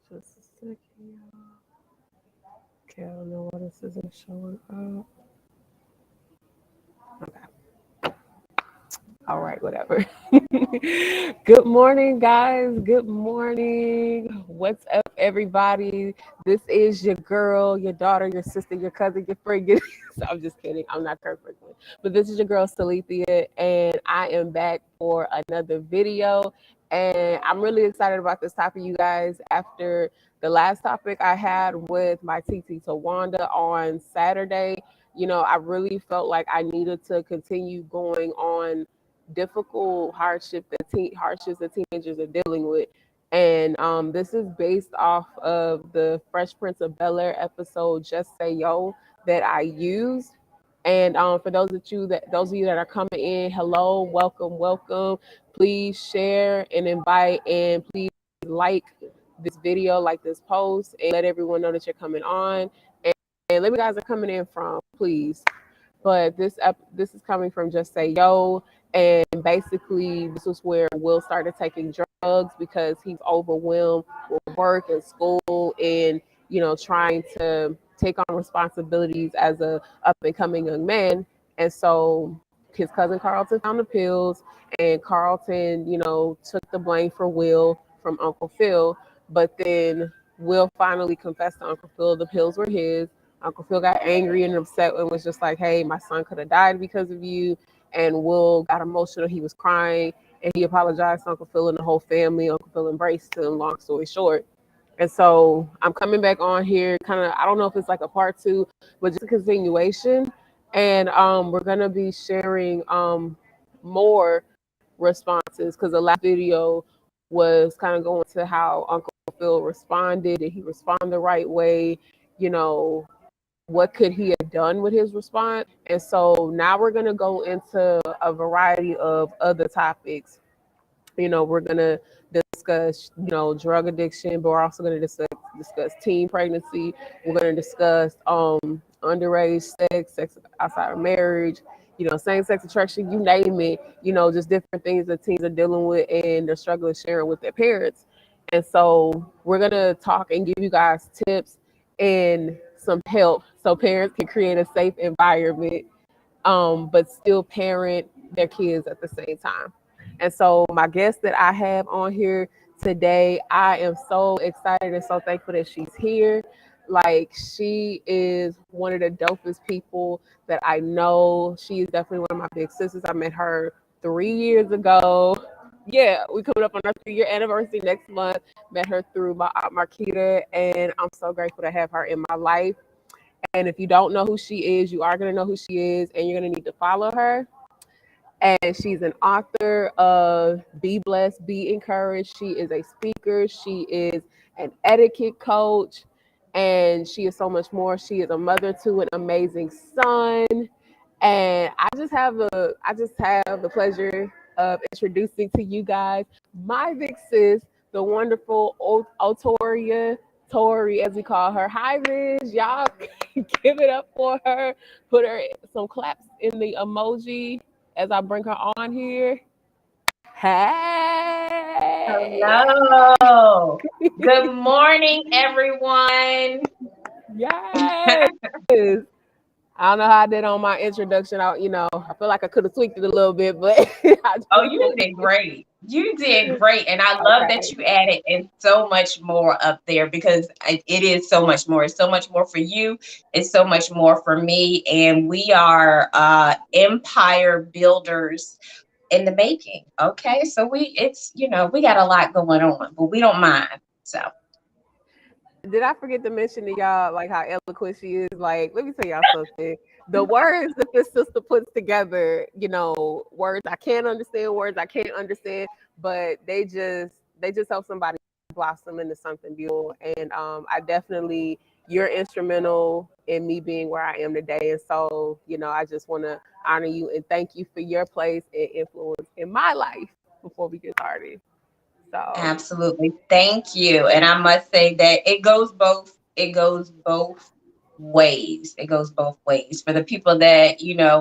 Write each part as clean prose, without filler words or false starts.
Just a second, y'all. Okay, I don't know why this isn't showing up. Okay. All right, whatever. Good morning, guys. Good morning. What's up, everybody? This is your girl, your daughter, your sister, your cousin, your friend. So I'm just kidding. I'm not perfect. But this is your girl, Salithia, and I am back for another video. And I'm really excited about this topic, you guys. After the last topic I had with my TT Tawanda on Saturday, I really felt like I needed to continue going on difficult hardships that teenagers are dealing with. And this is based off of the Fresh Prince of Bel-Air episode, Just Say Yo, that I used. And for those of you that are coming in, hello, welcome. Please share and invite, and please like this video, like this post, and let everyone know that you're coming on. And let me guys are coming in from, please. But this is coming from Just Say Yo, and basically this was where Will started taking drugs because he's overwhelmed with work and school, and trying to take on responsibilities as a up and coming young man. And so his cousin Carlton found the pills, and Carlton took the blame for Will from Uncle Phil. But then Will finally confessed to Uncle Phil the pills were his. Uncle Phil got angry and upset and was just like, hey, my son could have died because of you. And Will got emotional. He was crying, and he apologized to Uncle Phil and the whole family. Uncle Phil embraced him, long story short. And so I'm coming back on here, kind of, I don't know if it's like a part two, but just a continuation. And we're going to be sharing more responses, because the last video was kind of going to how Uncle Phil responded. Did he respond the right way? What could he have done with his response? And so now we're going to go into a variety of other topics. We're going to discuss, drug addiction, but we're also going to discuss teen pregnancy. We're going to discuss underage sex outside of marriage, same-sex attraction, you name it, just different things that teens are dealing with and they're struggling sharing with their parents. And so we're going to talk and give you guys tips and some help so parents can create a safe environment, but still parent their kids at the same time. And so my guest that I have on here today, I am so excited and so thankful that she's here. Like, she is one of the dopest people that I know. She is definitely one of my big sisters. I met her 3 years ago. Yeah, we coming up on our 3-year anniversary next month. Met her through my aunt Marquita, and I'm so grateful to have her in my life. And if you don't know who she is, you are going to know who she is, and you're going to need to follow her. And she's an author of Be Blessed, Be Encouraged. She is a speaker. She is an etiquette coach, and she is so much more. She is a mother to an amazing son. And I just have the pleasure of introducing to you guys my big sis, the wonderful Ortoria, Tori, as we call her. Hi, Riz. Y'all give it up for her. Put her some claps in the emoji as I bring her on here. Hey. Hello. Good morning, everyone. Yes. I don't know how I did on my introduction. I feel like I could have tweaked it a little bit, but You did great. You did great. And I love that you added and so much more up there, because it is so much more. It's so much more for you. It's so much more for me. And we are empire builders in the making. Okay. So we got a lot going on, but we don't mind. So did I forget to mention to y'all like how eloquent she is? Like, let me tell y'all something. The words that this sister puts together, words I can't understand, words I can't understand, but they just help somebody blossom into something beautiful. And you're instrumental in me being where I am today. And so, I just want to honor you and thank you for your place and influence in my life before we get started. So absolutely. Thank you. And I must say that it goes both ways. It goes both ways. For the people that,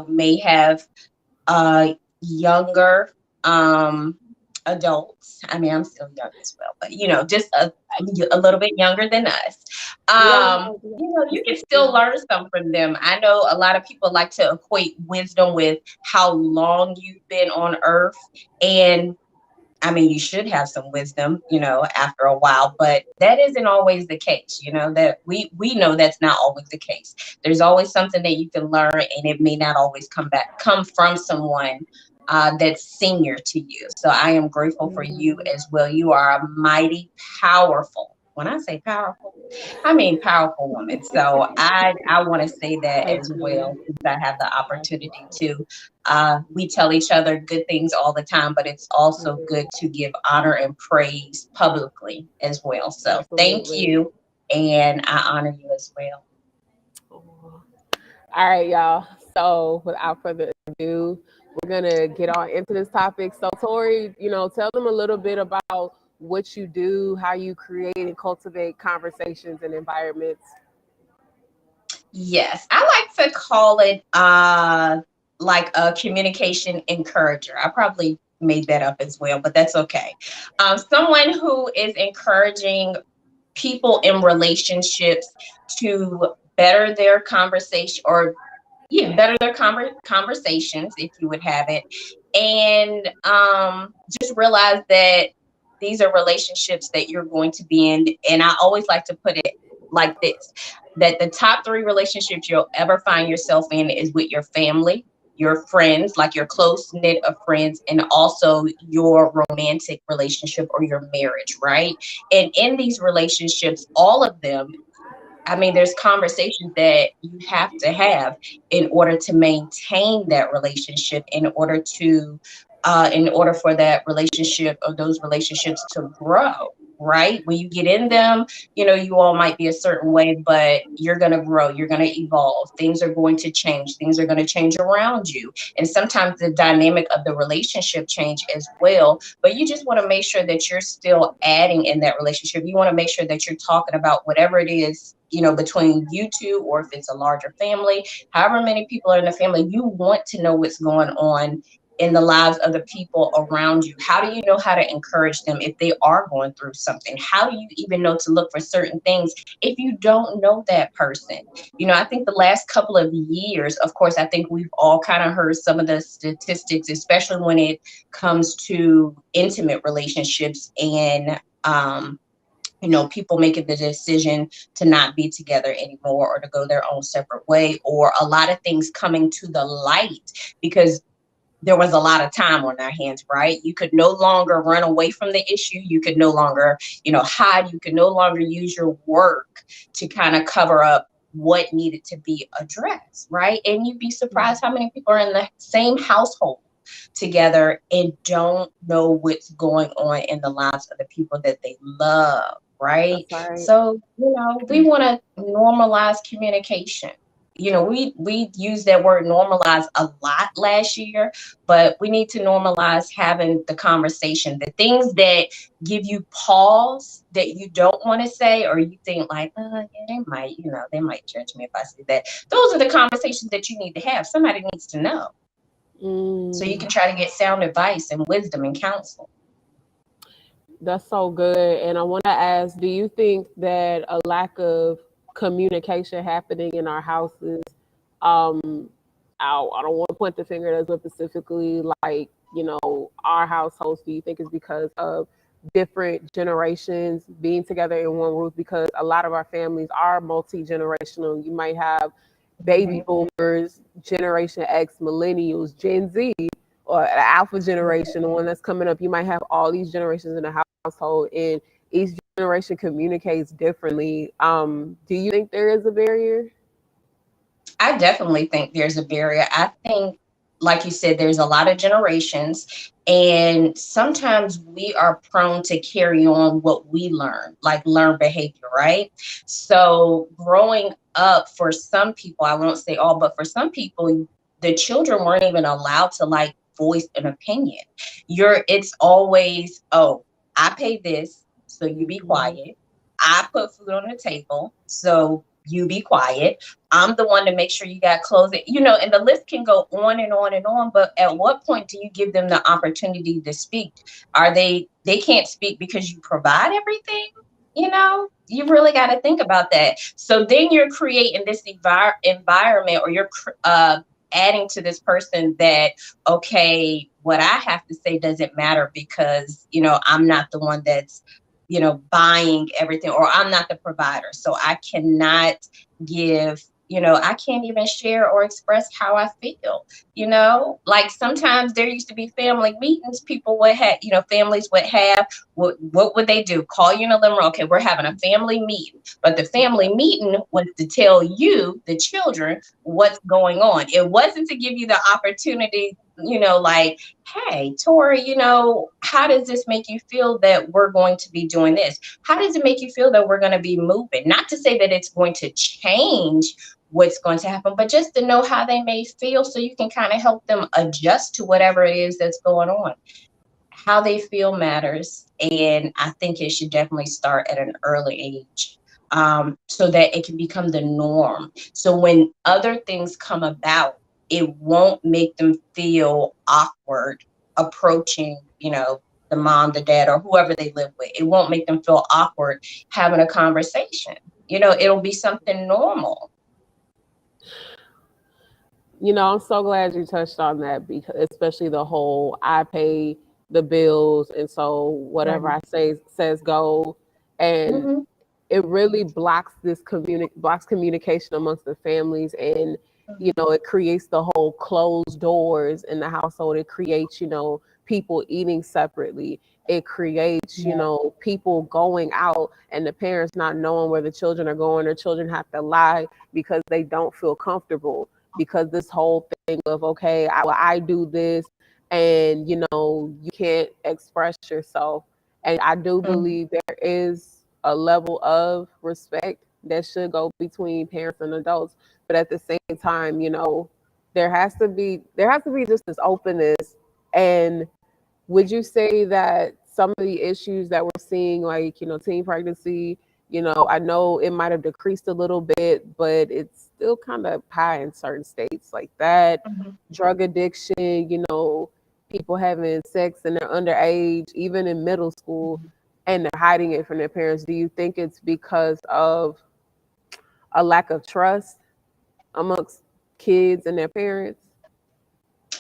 may have younger adults. I mean, I'm still young as well, but just a little bit younger than us. Yeah, You can still learn something from them. I know a lot of people like to equate wisdom with how long you've been on earth. And I mean, you should have some wisdom, after a while, but that isn't always the case, that we know that's not always the case. There's always something that you can learn, and it may not always come from someone that's senior to you. So I am grateful for you as well. You are a mighty powerful. When I say powerful, I mean powerful woman. So I want to say that thank as you. well, since I have the opportunity to. We tell each other good things all the time, but it's also good to give honor and praise publicly as well. So thank Absolutely. you, and I honor you as well. All right, y'all. So without further ado, we're gonna get on into this topic. So Tori, tell them a little bit about what you do, how you create and cultivate conversations and environments. Yes, I like to call it like a communication encourager. I probably made that up as well, but that's okay. Someone who is encouraging people in relationships to better their conversation, or better their conversations, if you would have it, and just realize that these are relationships that you're going to be in. And I always like to put it like this: that the top three relationships you'll ever find yourself in is with your family, your friends, like your close knit of friends, and also your romantic relationship or your marriage, right? And in these relationships, all of them, I mean, there's conversations that you have to have in order to maintain that relationship, in order for that relationship or those relationships to grow, right? When you get in them, you all might be a certain way, but you're going to grow, you're going to evolve, things are going to change, things are going to change around you. And sometimes the dynamic of the relationship change as well, but you just want to make sure that you're still adding in that relationship. You want to make sure that you're talking about whatever it is, between you two, or if it's a larger family, however many people are in the family, you want to know what's going on in the lives of the people around you. How do you know how to encourage them if they are going through something? How do you even know to look for certain things if you don't know that person? I think the last couple of years, of course, I think we've all kind of heard some of the statistics, especially when it comes to intimate relationships and people making the decision to not be together anymore or to go their own separate way, or a lot of things coming to the light because there was a lot of time on our hands, right? You could no longer run away from the issue. You could no longer, hide. You could no longer use your work to kind of cover up what needed to be addressed, right? And you'd be surprised how many people are in the same household together and don't know what's going on in the lives of the people that they love, right? That's right. So, we want to normalize communication. We use that word normalize a lot last year, but we need to normalize having the conversation, the things that give you pause that you don't want to say, or you think like, yeah, they might judge me if I say that. Those are the conversations that you need to have. Somebody needs to know, so you Mm, can try to get sound advice and wisdom and counsel. that's so good. And I want to ask, do you think that a lack of communication happening in our houses, um, I don't want to point the finger at us, but specifically like, our households, do you think is because of different generations being together in one roof? Because a lot of our families are multi-generational. You might have baby Mhm. boomers, Generation X, millennials, Gen Z, or the Alpha generation, the one that's coming up. You might have all these generations in the household, and each generation communicates differently. Do you think there is a barrier? I definitely think there's a barrier. I think, like you said, there's a lot of generations, and sometimes we are prone to carry on what we learn, like learned behavior, right? So, growing up, for some people, I won't say all, but for some people, the children weren't even allowed to like voice an opinion. It's always, oh, I pay this, so you be Mhm. quiet. I put food on the table, so you be quiet. I'm the one to make sure you got clothes, and the list can go on and on and on. But at what point do you give them the opportunity to speak? They can't speak because you provide everything? You really got to think about that. So then you're creating this environment, or you're adding to this person that, okay, what I have to say doesn't matter because, I'm not the one that's, buying everything, or I'm not the provider. So I cannot give, I can't even share or express how I feel. Like sometimes there used to be family meetings, people would have, families would have, what would they do? Call you in the living room. Okay, we're having a family meeting. But the family meeting was to tell you, the children, what's going on. It wasn't to give you the opportunity, like, hey, Tori, how does this make you feel that we're going to be doing this? How does it make you feel that we're going to be moving? Not to say that it's going to change what's going to happen, but just to know how they may feel so you can kind of help them adjust to whatever it is that's going on. How they feel matters, and I think it should definitely start at an early age, so that it can become the norm. So when other things come about, it won't make them feel awkward approaching, the mom, the dad, or whoever they live with. It won't make them feel awkward having a conversation. It'll be something normal. I'm so glad you touched on that, because especially the whole I pay the bills, and so whatever I say says go, and Mm-hmm. it really blocks communication amongst the families, and it creates the whole closed doors in the household. It creates people eating separately. It creates Yeah. people going out and the parents not knowing where the children are going, or children have to lie because they don't feel comfortable, because this whole thing of, okay, I do this, and you can't express yourself. And I do Mm-hmm. believe there is a level of respect that should go between parents and adults, but at the same time, there has to be just this openness. And would you say that some of the issues that we're seeing, like teen pregnancy, I know it might have decreased a little bit, but it's still kind of high in certain states, like that, drug addiction, people having sex and they're underage, even in middle school, and they're hiding it from their parents? Do you think it's because of a lack of trust amongst kids and their parents?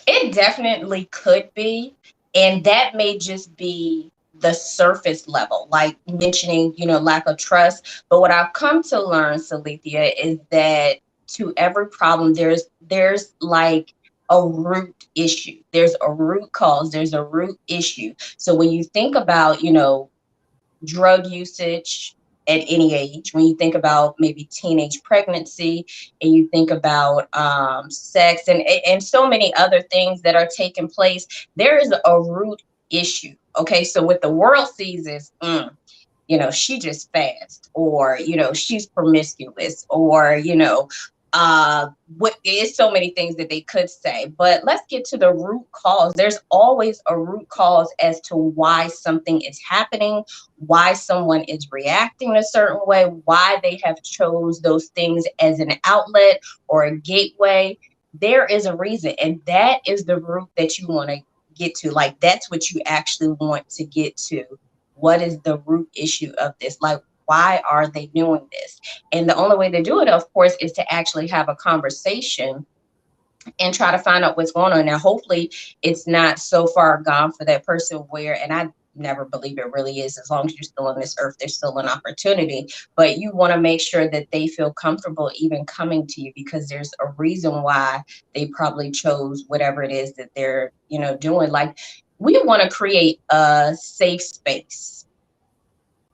It definitely could be. And that may just be the surface level, like mentioning, lack of trust. But what I've come to learn, Salithia, is that to every problem, there's like a root issue. There's a root cause. There's a root issue. So when you think about, drug usage at any age, when you think about maybe teenage pregnancy, and you think about sex, and so many other things that are taking place, there is a root issue. Okay, so what the world sees is, she just fast, or she's promiscuous, or what is so many things that they could say. But let's get to the root cause. There's always a root cause as to why something is happening, why someone is reacting a certain way, why they have chose those things as an outlet or a gateway. There is a reason, and that is the root that you want to get to. Like, that's what you actually want to get to. What is the root issue of this? Like, why are they doing this? And the only way to do it, of course, is to actually have a conversation and try to find out what's going on. Now, hopefully it's not so far gone for that person where, and I never believe it really is, as long as you're still on this earth, there's still an opportunity. But you want to make sure that they feel comfortable even coming to you, because there's a reason why they probably chose whatever it is that they're, doing. Like, we want to create a safe space.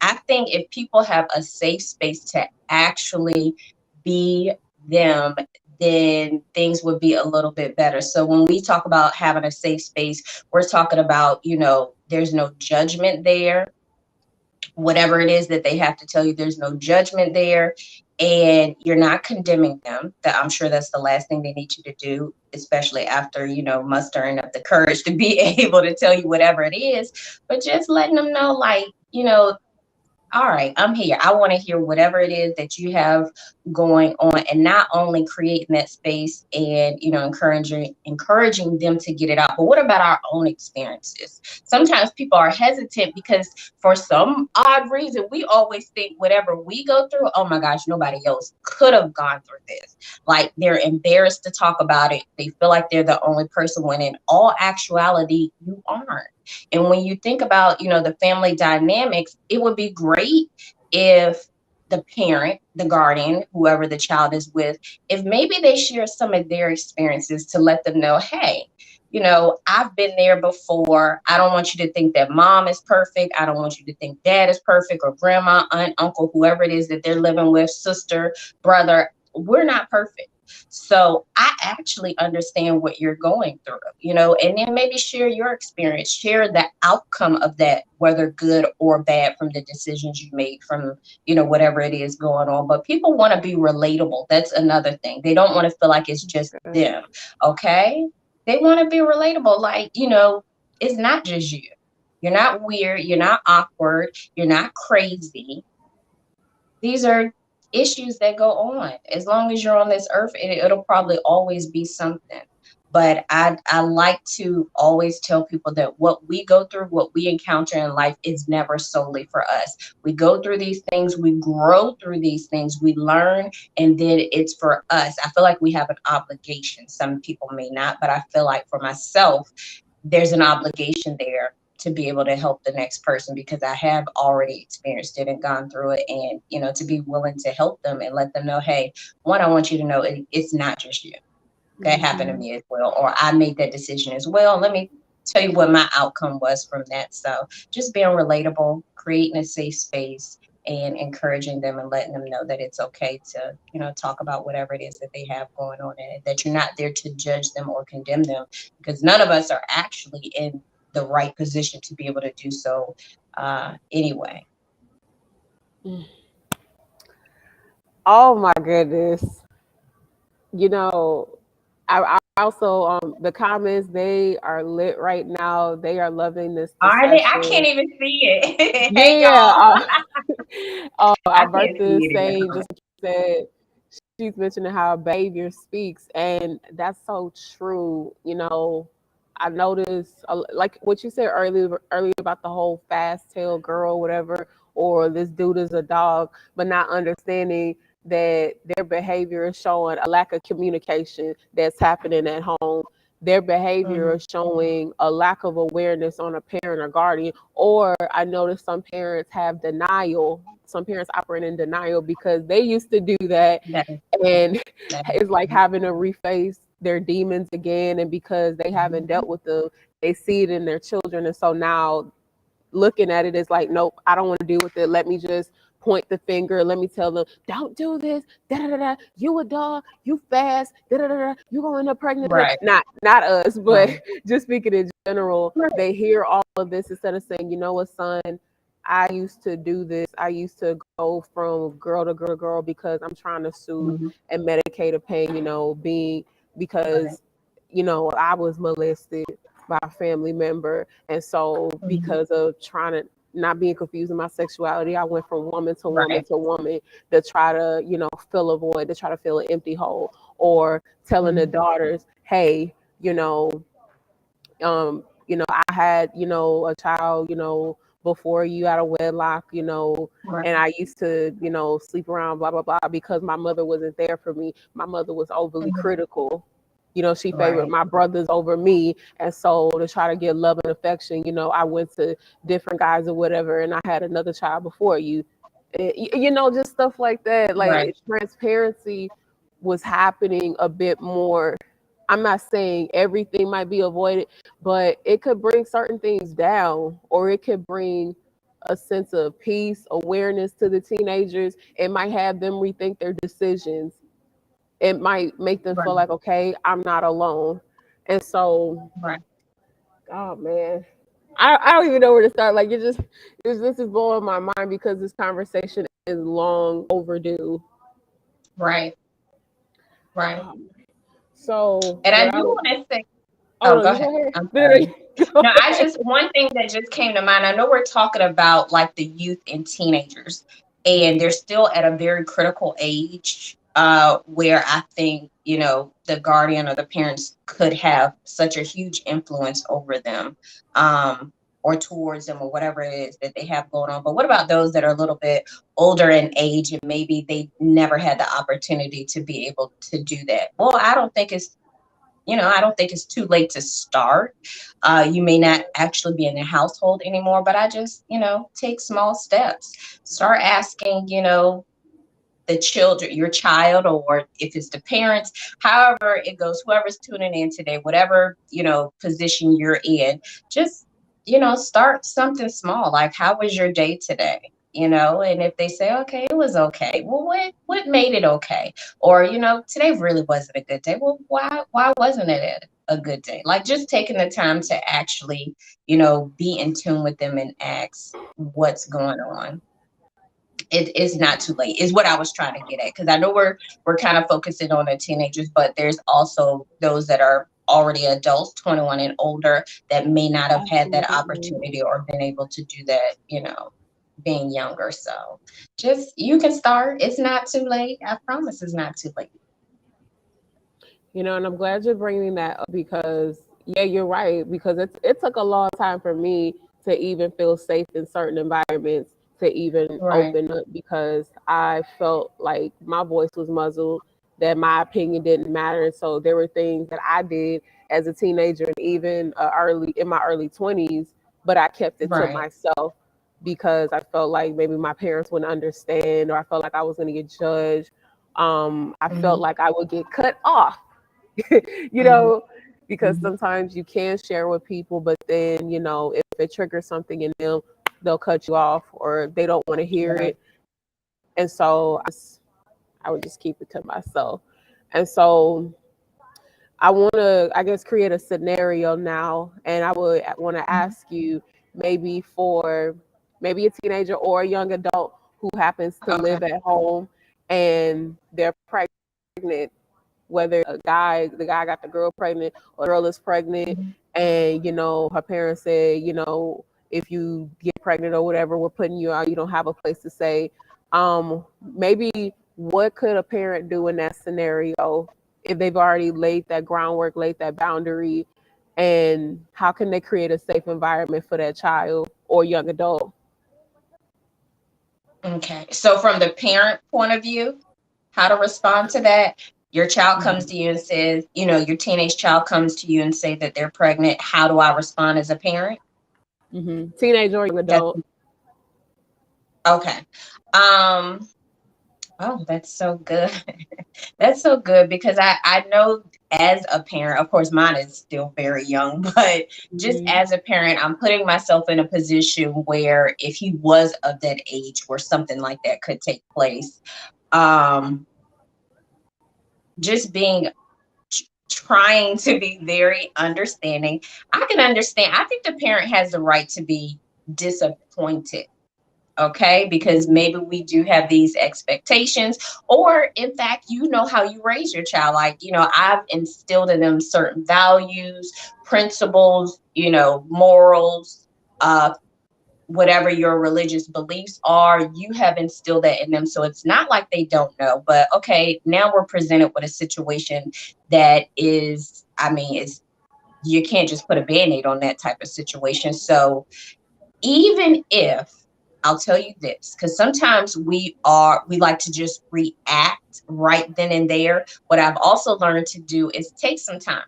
I think if people have a safe space to actually be them, then things would be a little bit better. So when we talk about having a safe space, we're talking about, there's no judgment there. Whatever it is that they have to tell you, there's no judgment there. And you're not condemning them. That, I'm sure that's the last thing they need you to do, especially after, mustering up the courage to be able to tell you whatever it is. But just letting them know, like, all right, I'm here. I want to hear whatever it is that you have going on, and not only creating that space and encouraging them to get it out, but what about our own experiences? Sometimes people are hesitant because for some odd reason we always think whatever we go through, oh my gosh, nobody else could have gone through this. Like they're embarrassed to talk about it. They feel like they're the only person, when in all actuality you aren't. And when you think about, the family dynamics, it would be great if the parent, the guardian, whoever the child is with, if maybe they share some of their experiences to let them know, hey, I've been there before. I don't want you to think that mom is perfect. I don't want you to think dad is perfect, or grandma, aunt, uncle, whoever it is that they're living with, sister, brother. We're not perfect. So I actually understand what you're going through, and then maybe share your experience, share the outcome of that, whether good or bad, from the decisions you made, from, whatever it is going on. But people want to be relatable. That's another thing. They don't want to feel like it's just them. Okay. They want to be relatable. Like, it's not just you. You're not weird. You're not awkward. You're not crazy. These are issues that go on. As long as you're on this earth, it'll probably always be something. But I like to always tell people that what we go through, what we encounter in life, is never solely for us. We go through these things, we grow through these things, we learn, and then it's for us. I feel like we have an obligation. Some people may not, but I feel like for myself, there's an obligation there to be able to help the next person, because I have already experienced it and gone through it, and to be willing to help them and let them know, hey, one, I want you to know it's not just you. That happened to me as well, or I made that decision as well. Let me tell you what my outcome was from that. So just being relatable, creating a safe space, and encouraging them and letting them know that it's okay to, talk about whatever it is that they have going on, and that you're not there to judge them or condemn them, because none of us are actually in the right position to be able to do so anyway. Oh my goodness. You know, I also the comments, they are lit right now. They are loving this Are they? I discussion. can't even see it. Hey, Yeah. y'all. I can't Alberta is see it in saying, the just like you said, she's mentioning how behavior speaks, and that's so true. I noticed, like what you said earlier about the whole fast tail girl, whatever, or this dude is a dog, but not understanding that their behavior is showing a lack of communication that's happening at home. Their behavior comments. is showing a lack of awareness on a parent or guardian. Or I noticed some parents have denial. Some parents operate in denial because they used to do that, That is, and that it's like is, having to reface their demons again. And because they haven't mhm. dealt with them, they see it in their children. And so now looking at it is like, nope, I don't want to deal with it. Let me just point the finger. Let me tell them, don't do this. Da da da da. You a dog. You fast. Da da da da. You gonna end up pregnant. Da, da. Right, Not us, but right, just speaking in general, right. they hear all of this instead of saying, you know what, son, I used to do this. I used to go from girl to girl to girl because I'm trying to soothe Mhm. and medicate a pain. Being Right. because I was molested by a family member. And so Mhm. because of trying to not being confused in my sexuality, I went from woman to woman Right. to woman to try to, fill a void, to try to fill an empty hole. Or telling the Mhm. daughters, hey, I had, a child, before you out of wedlock, Right. and I used to, sleep around, blah, blah, blah, because my mother wasn't there for me. My mother was overly Mhm. critical. She favored Right. my brothers over me. And so to try to get love and affection, I went to different guys or whatever, and I had another child before you. Just stuff like that. Right. Like transparency was happening a bit more. I'm not saying everything might be avoided, but it could bring certain things down, or it could bring a sense of peace, awareness to the teenagers. It might have them rethink their decisions. It might make them feel Right. like, okay, I'm not alone. And so, Right. oh man, I don't even know where to start. Like, this is blowing my mind because this conversation is long overdue. Right. Right. Um, so And I what do I want to say, Oh Oh, no, go you ahead. go ahead. I'm No, no, sorry. you go No, I ahead. just one thing that just came to mind. I know we're talking about like the youth and teenagers, and they're still at a very critical age where I think, the guardian or the parents could have such a huge influence over them, or towards them, or whatever it is that they have going on. But what about those that are a little bit older in age and maybe they never had the opportunity to be able to do that? Well, I don't think it's too late to start. You may not actually be in the household anymore, but I just, take small steps. Start asking, the children, your child, or if it's the parents, however it goes, whoever's tuning in today, whatever, position you're in, just, start something small. Like, how was your day today? And if they say, okay, it was okay. Well, what made it okay? Or, today really wasn't a good day. Well, why wasn't it a good day? Like, just taking the time to actually, be in tune with them and ask what's going on. It is not too late is what I was trying to get at, because I know we're kind of focusing on the teenagers, but there's also those that are already adults, 21 and older, that may not have had that Absolutely. opportunity or been able to do that, being younger. So just, you can start. It's not too late. I promise it's not too late. And I'm glad you're bringing that up because, yeah, you're right. Because it took a long time for me to even feel safe in certain environments to even Right. open up because I felt like my voice was muzzled, that my opinion didn't matter. And so there were things that I did as a teenager and even early in my early 20s, but I kept it to Right. myself because I felt like maybe my parents wouldn't understand or I felt like I was going to get judged. I felt Hmm. like I would get cut off you Hmm. know, because Hmm. sometimes you can share with people, but then, if it triggers something in them, they'll cut you off or they don't want to hear Right. it. And so I would just keep it to myself. And so I want to, I guess, create a scenario now. And I would want to Hmm. ask you maybe for maybe a teenager or a young adult who happens to Okay. live at home and they're pregnant, whether the guy got the girl pregnant or the girl is pregnant Hmm. and her parents say, if you get pregnant or whatever, we're putting you out, you don't have a place to stay. Maybe what could a parent do in that scenario if they've already laid that groundwork, laid that boundary, and how can they create a safe environment for that child or young adult? Okay. So from the parent point of view, how to respond to that. Your child comes Mhm. to you and says, your teenage child comes to you and say that they're pregnant. How do I respond as a parent? Teenager or young That's adult. okay. Um, oh, that's so good. That's so good because I know as a parent, of course, mine is still very young, but just Mhm. as a parent, I'm putting myself in a position where if he was of that age where something like that could take place, um, just being trying to be very understanding. I can understand. I think the parent has the right to be disappointed. Okay, because Mhm. maybe we do have these expectations, or in fact, how you raise your child. Like, I've instilled in them certain values, principles, morals, uh, whatever your religious beliefs are, you have instilled that in them. So it's not like they don't know. But okay, now we're presented with a situation that is, I mean, you can't just put a band-aid on that type of situation. So even if, I'll tell you this, because sometimes we like to just react right then and there. What I've also learned to do is take some time.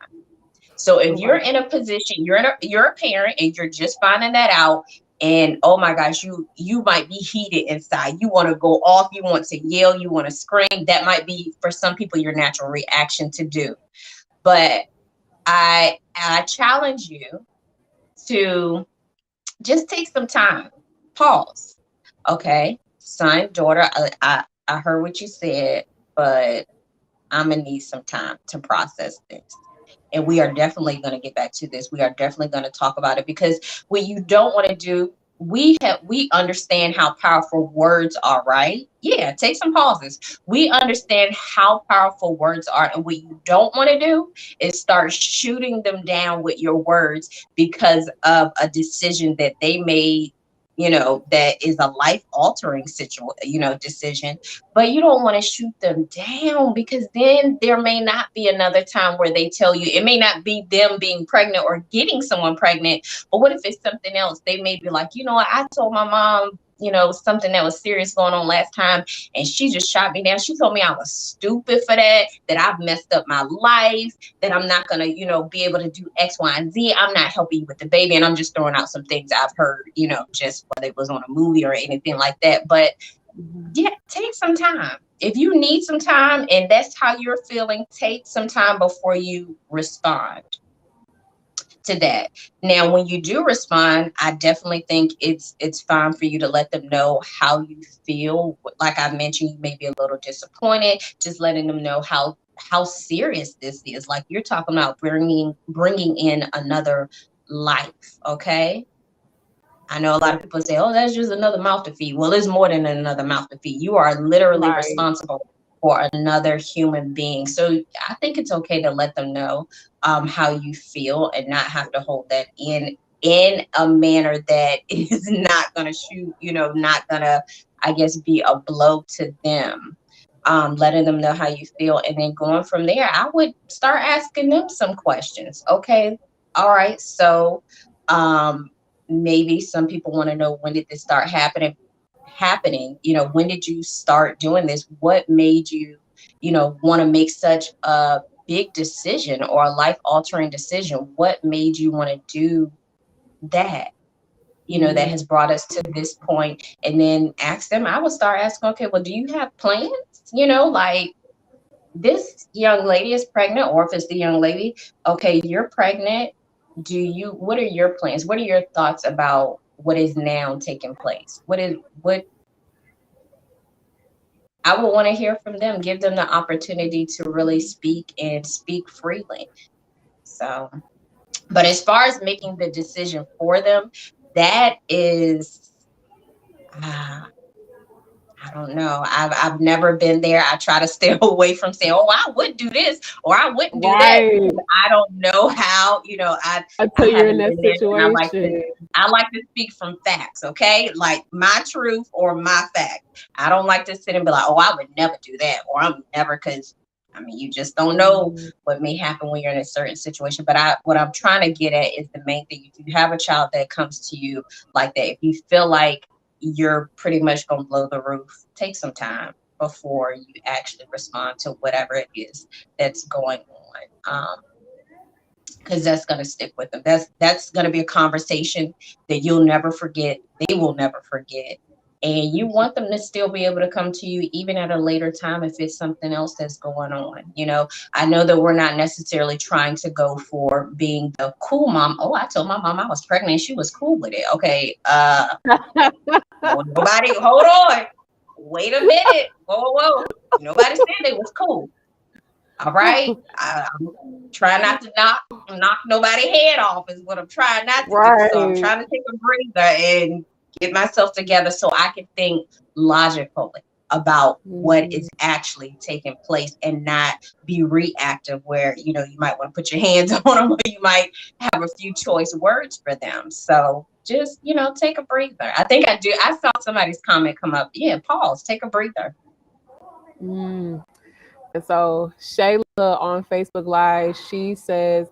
So if you're Okay. in a position, you're a parent and you're just finding that out, and oh my gosh, you might be heated inside. You want to go off, you want to yell, you want to scream. That might be for some people your natural reaction to do. But I challenge you to just take some time, pause. Okay, son, daughter, I heard what you said, but I'm gonna need some time to process this. And we are definitely going to get back to this. We are definitely going to talk about it, because what you don't want to do, we understand how powerful words are, right? Yeah, take some pauses. We understand how powerful words are, and what you don't want to do is start shooting them down with your words because of a decision that they made, that is a life altering decision. But you don't want to shoot them down, because then there may not be another time where they tell you. It may not be them being pregnant or getting someone pregnant, but what if it's something else? They may be like, I told my mom, something that was serious going on last time, and she just shot me down. She told me I was stupid for that I've messed up my life, that I'm not going to, be able to do X, Y, and Z. I'm not helping you with the baby. And I'm just throwing out some things I've heard, just whether it was on a movie or anything like that. But yeah, take some time. If you need some time and that's how you're feeling, take some time before you respond to that. Now, when you do respond, I definitely think it's fine for you to let them know how you feel. Like I mentioned, you may be a little disappointed, just letting them know how serious this is. Like, you're talking about bringing in another life, okay? I know a lot of people say, oh, that's just another mouth to feed. Well, it's more than another mouth to feed. You are literally Right. responsible for another human being. So I think it's okay to let them know how you feel, and not have to hold that in a manner that is not going to not going to, I guess, be a blow to them. Letting them know how you feel, and then going from there, I would start asking them some questions. Okay, all right, so maybe some people want to know, when did this start happening? When did you start doing this? What made you, want to make such a big decision or a life altering decision? What made you want to do that? That has brought us to this point. And then ask them, I would start asking, okay, well, do you have plans? Like, this young lady is pregnant, or if it's the young lady, okay, you're pregnant. What are your plans? What are your thoughts about what is now taking place? What I would want to hear from them, give them the opportunity to really speak and speak freely. So, but as far as making the decision for them, that is, ah, I don't know. I've never been there. I try to stay away from saying, "Oh, I would do this," or "I wouldn't do that," Right. because I don't know how. I Until you're in haven't that been there, and situation. I like to speak from facts. Okay, like my truth or my fact. I don't like to sit and be like, "Oh, I would never do that," or "I'm never," because I mean, you just don't know Mhm. what may happen when you're in a certain situation. But what I'm trying to get at is the main thing. If you have a child that comes to you like that, if you feel like you're pretty much going to blow the roof, take some time before you actually respond to whatever it is that's going on. Because that's going to stick with them. That's going to be a conversation that you'll never forget. They will never forget. And you want them to still be able to come to you even at a later time if it's something else that's going on. I know that we're not necessarily trying to go for being the cool mom. Oh, I told my mom I was pregnant. She was cool with it. Okay. Nobody, hold on. Wait a minute. Whoa, whoa. Nobody said it was cool. All right. I'm trying not to knock nobody's head off is what I'm trying not to do. So I'm Right. trying to take a breather and get myself together so I can think logically about what Mhm. is actually taking place, and not be reactive where, you might want to put your hands on them, or you might have a few choice words for them. So just, take a breather. I think I do. I saw somebody's comment come up. Yeah, pause, take a breather. Mm. And so Shayla on Facebook Live, she says,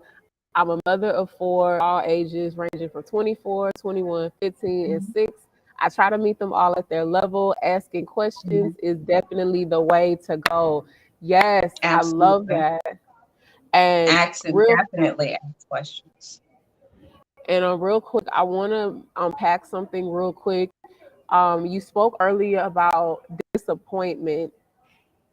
I'm a mother of four, all ages ranging from 24, 21, 15, and 6. I try to meet them all at their level. Asking questions Mhm. is definitely the way to go. Yes, I love Absolutely. that. And real Definitely ask questions. real quick, I want to unpack something real quick. You spoke earlier about disappointment,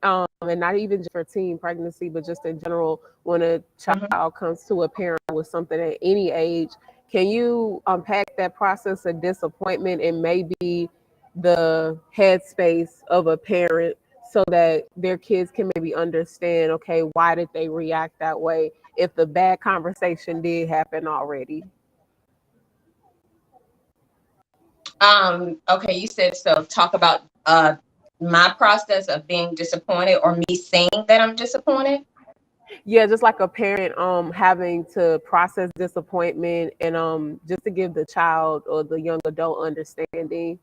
and not even just for teen pregnancy, but just in general, when a Mhm. child comes to a parent with something at any age. Can you unpack that process of disappointment and maybe the headspace of a parent so that their kids can maybe understand, okay, why did they react that way if the bad conversation did happen already? Okay, you said so. Talk about my process of being disappointed or me saying that I'm disappointed. Yeah, just like a parent having to process disappointment and just to give the child or the young adult understanding.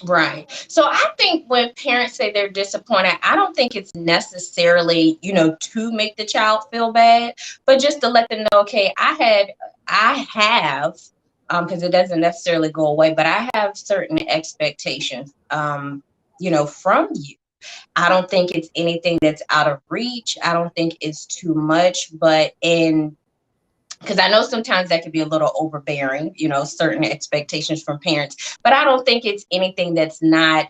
Right. So I think when parents say they're disappointed, I don't think it's necessarily, to make the child feel bad, but just to let them know, okay, I have, because it doesn't necessarily go away, but I have certain expectations, from you. I don't think it's anything that's out of reach. I don't think it's too much, but because I know sometimes that can be a little overbearing, certain expectations from parents, but I don't think it's anything that's not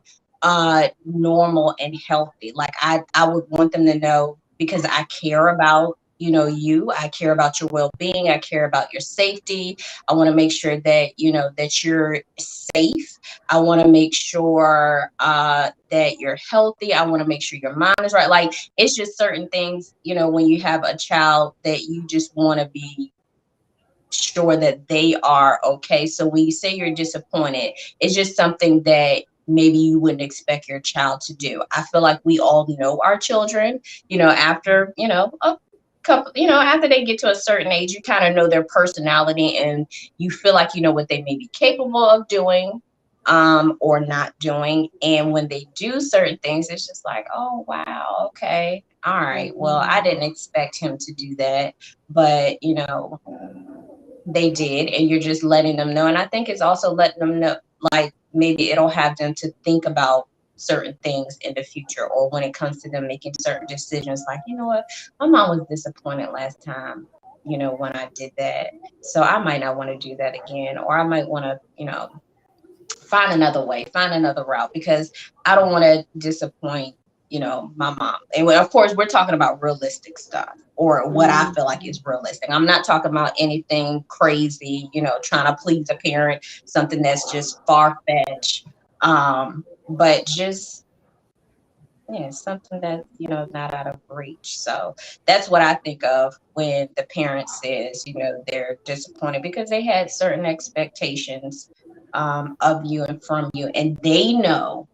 normal and healthy. Like I would want them to know, because I care about, I care about your well-being, I care about your safety. I want to make sure that, that you're safe. I want to make sure that you're healthy. I want to make sure your mind is right. Like, it's just certain things, when you have a child, that you just want to be sure that they are okay. So when you say you're disappointed, it's just something that maybe you wouldn't expect your child to do. I feel like we all know our children, after, a couple, after they get to a certain age, you kind of know their personality, and you feel like you know what they may be capable of doing or not doing. And when they do certain things, it's just like, oh wow, okay, all right, well, I didn't expect him to do that, but they did, and you're just letting them know. And I think it's also letting them know, like, maybe it'll have them to think about certain things in the future, or when it comes to them making certain decisions, like, you know what, my mom was disappointed last time, when I did that, so I might not want to do that again, or I might want to, find another way, find another route, because I don't want to disappoint, my mom. And of course, we're talking about realistic stuff, or what I feel like is realistic. I'm not talking about anything crazy, trying to please a parent, something that's just far fetched. But just, yeah, something that's, not out of reach. So that's what I think of when the parent says, they're disappointed, because they had certain expectations of you and from you, and they know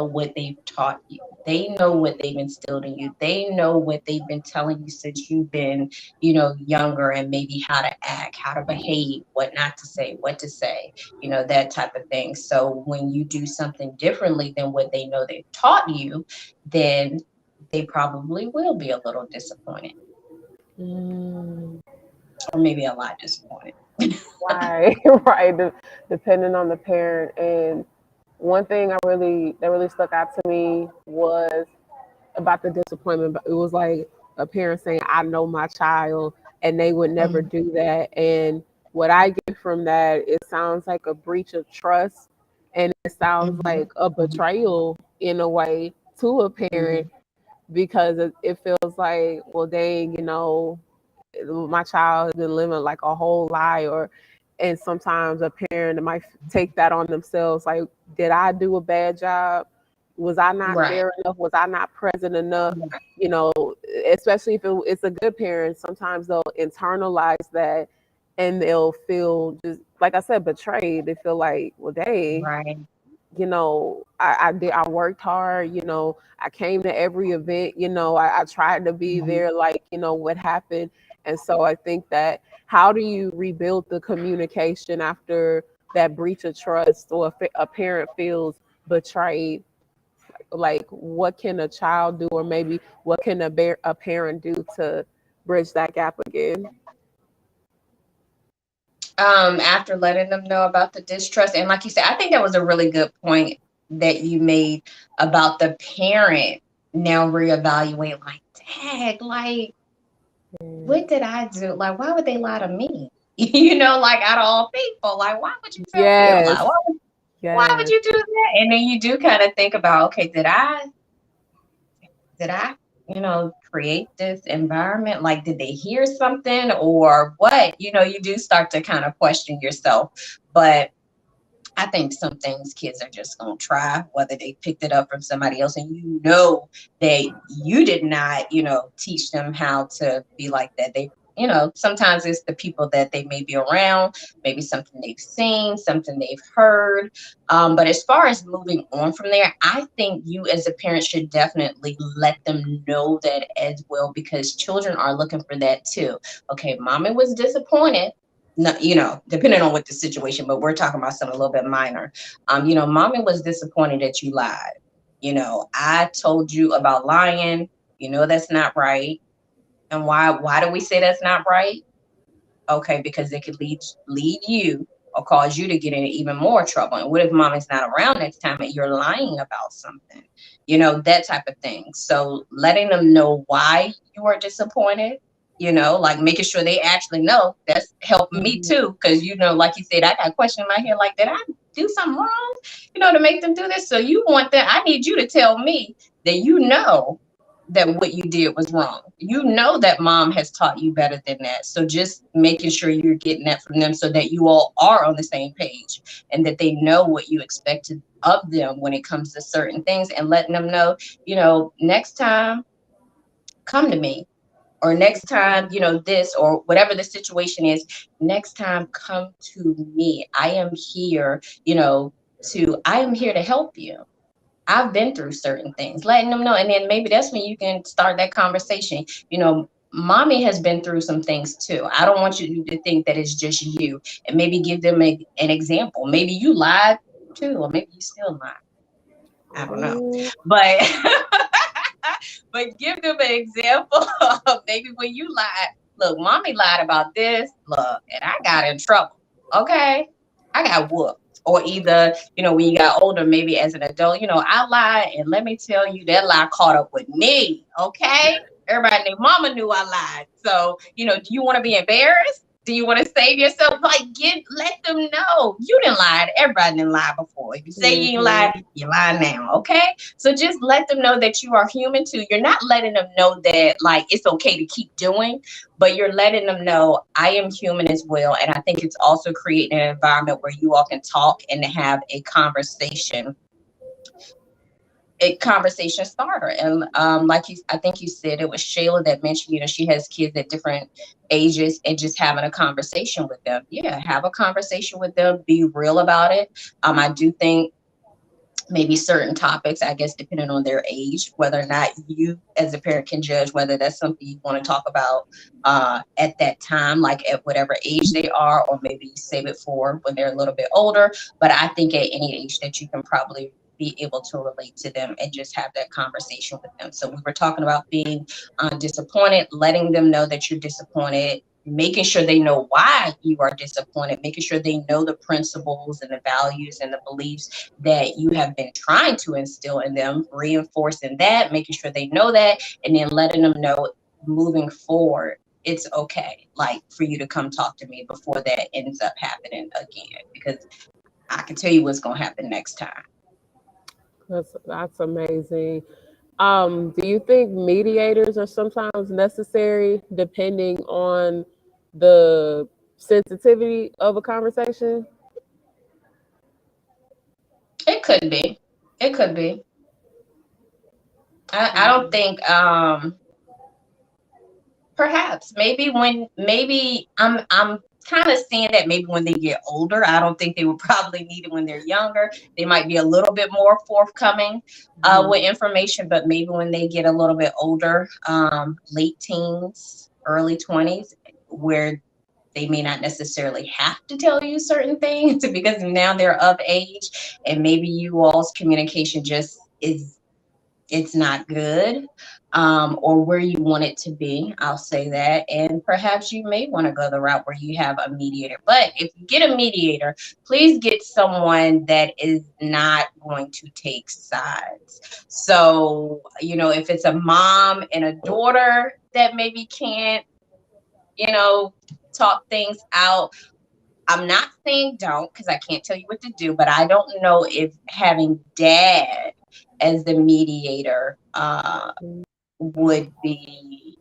what they've taught you. They know what they've instilled in you. They know what they've been telling you since you've been, younger, and maybe how to act, how to behave, what not to say, what to say, that type of thing. So when you do something differently than what they know they've taught you, then they probably will be a little disappointed, or maybe a lot disappointed. Right, right. Depending on the parent. And one thing that really stuck out to me was about the disappointment. But it was like a parent saying, "I know my child," and they would never Mhm. do that. And what I get from that, it sounds like a breach of trust, and it sounds Mhm. like a betrayal in a way to a parent, Mhm. because it feels like, well, dang, my child has been living like a whole lie. Or and sometimes a parent might take that on themselves, like, did I do a bad job? Was I not Right. there enough? Was I not present enough? Right. you know Especially if it's a good parent, sometimes they'll internalize that, and they'll feel, just like I said, betrayed. They feel like, well, dang, Right. I worked hard, I came to every event, I tried to be Mhm. there, like, what happened. And so I think that, how do you rebuild the communication after that breach of trust, or if a parent feels betrayed? Like, what can a child do, or maybe what can a parent do to bridge that gap again? After letting them know about the distrust, and like you said, I think that was a really good point that you made about the parent now reevaluate, like, dang, like, what did I do? Like, why would they lie to me? Like, out of all people, like, why would you tell me a lie? Yes, Why would yes. you do that? And then you do kind of think about, okay, did I create this environment? Like, did they hear something or what? You do start to kind of question yourself. But I think some things kids are just going to try, whether they picked it up from somebody else, and that you did not, teach them how to be like that. They, sometimes it's the people that they may be around, maybe something they've seen, something they've heard. But as far as moving on from there, I think you as a parent should definitely let them know that as well, because children are looking for that too. Okay, mommy was disappointed. No, depending on what the situation, but we're talking about something a little bit minor. Mommy was disappointed that you lied. I told you about lying. That's not right. And why do we say that's not right? Okay, because it could lead you or cause you to get in even more trouble. And what if mommy's not around next time and you're lying about something? That type of thing. So letting them know why you are disappointed, like making sure they actually know, that's helping me Mhm. too. Because, like you said, I got a question in my head like, did I do something wrong, to make them do this? So you want that, I need you to tell me that that what you did was wrong. That mom has taught you better than that. So just making sure you're getting that from them so that you all are on the same page and that they know what you expected of them when it comes to certain things, and letting them know, next time, come to me. Or next time, this or whatever the situation is, next time, come to me. I am here to help you. I've been through certain things, letting them know. And then maybe that's when you can start that conversation. Mommy has been through some things too. I don't want you to think that it's just you. And maybe give them an example. Maybe you lied too, or maybe you still lie. I don't know. Ooh. But but give them an example of maybe when you lied. Look, mommy lied about this. Look, and I got in trouble. Okay. I got whooped. Or either, when you got older, maybe as an adult, I lied. And let me tell you, that lie caught up with me. Okay. Everybody and their mama knew I lied. So, do you want to be embarrassed? Do you want to save yourself? Like, let them know you didn't lie. Everybody didn't lie before. If you say you ain't Mhm. lied, you lie now. Okay. So just let them know that you are human too. You're not letting them know that like it's okay to keep doing, but you're letting them know I am human as well. And I think it's also creating an environment where you all can talk and have a conversation starter. And I think you said it was Shayla that mentioned, she has kids at different ages, and just having a conversation with them. Yeah, have a conversation with them. Be real about it. I do think maybe certain topics, I guess, depending on their age, whether or not you as a parent can judge whether that's something you want to talk about at that time, like at whatever age they are, or maybe you save it for when they're a little bit older. But I think at any age that you can probably be able to relate to them and just have that conversation with them. So we were talking about being disappointed, letting them know that you're disappointed, making sure they know why you are disappointed, making sure they know the principles and the values and the beliefs that you have been trying to instill in them, reinforcing that, making sure they know that, and then letting them know moving forward, it's okay, like for you to come talk to me before that ends up happening again, because I can tell you what's going to happen next time. That's amazing. Do you think mediators are sometimes necessary depending on the sensitivity of a conversation? It could be. It could be. I don't Mhm. think perhaps maybe I'm kind of seeing that maybe when they get older. I don't think they would probably need it when they're younger. They might be a little bit more forthcoming Mhm. with information, but maybe when they get a little bit older, late teens, early 20s, where they may not necessarily have to tell you certain things because now they're of age, and maybe you all's communication just is it's not good, or where you want it to be. I'll say that. And perhaps you may want to go the route where you have a mediator. But if you get a mediator, please get someone that is not going to take sides. So, if it's a mom and a daughter that maybe can't, you know, talk things out, I'm not saying don't, because I can't tell you what to do, but I don't know if having dad as the mediator would be,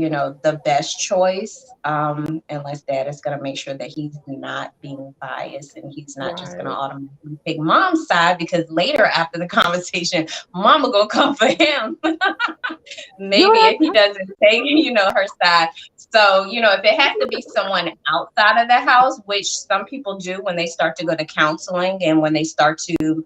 the best choice, unless dad is going to make sure that he's not being biased and he's not just going to Right. automatically pick mom's side, because later after the conversation, mama gonna come for him. You Maybe if he doesn't take, her side. So, if it has to be someone outside of the house, which some people do when they start to go to counseling and when they start to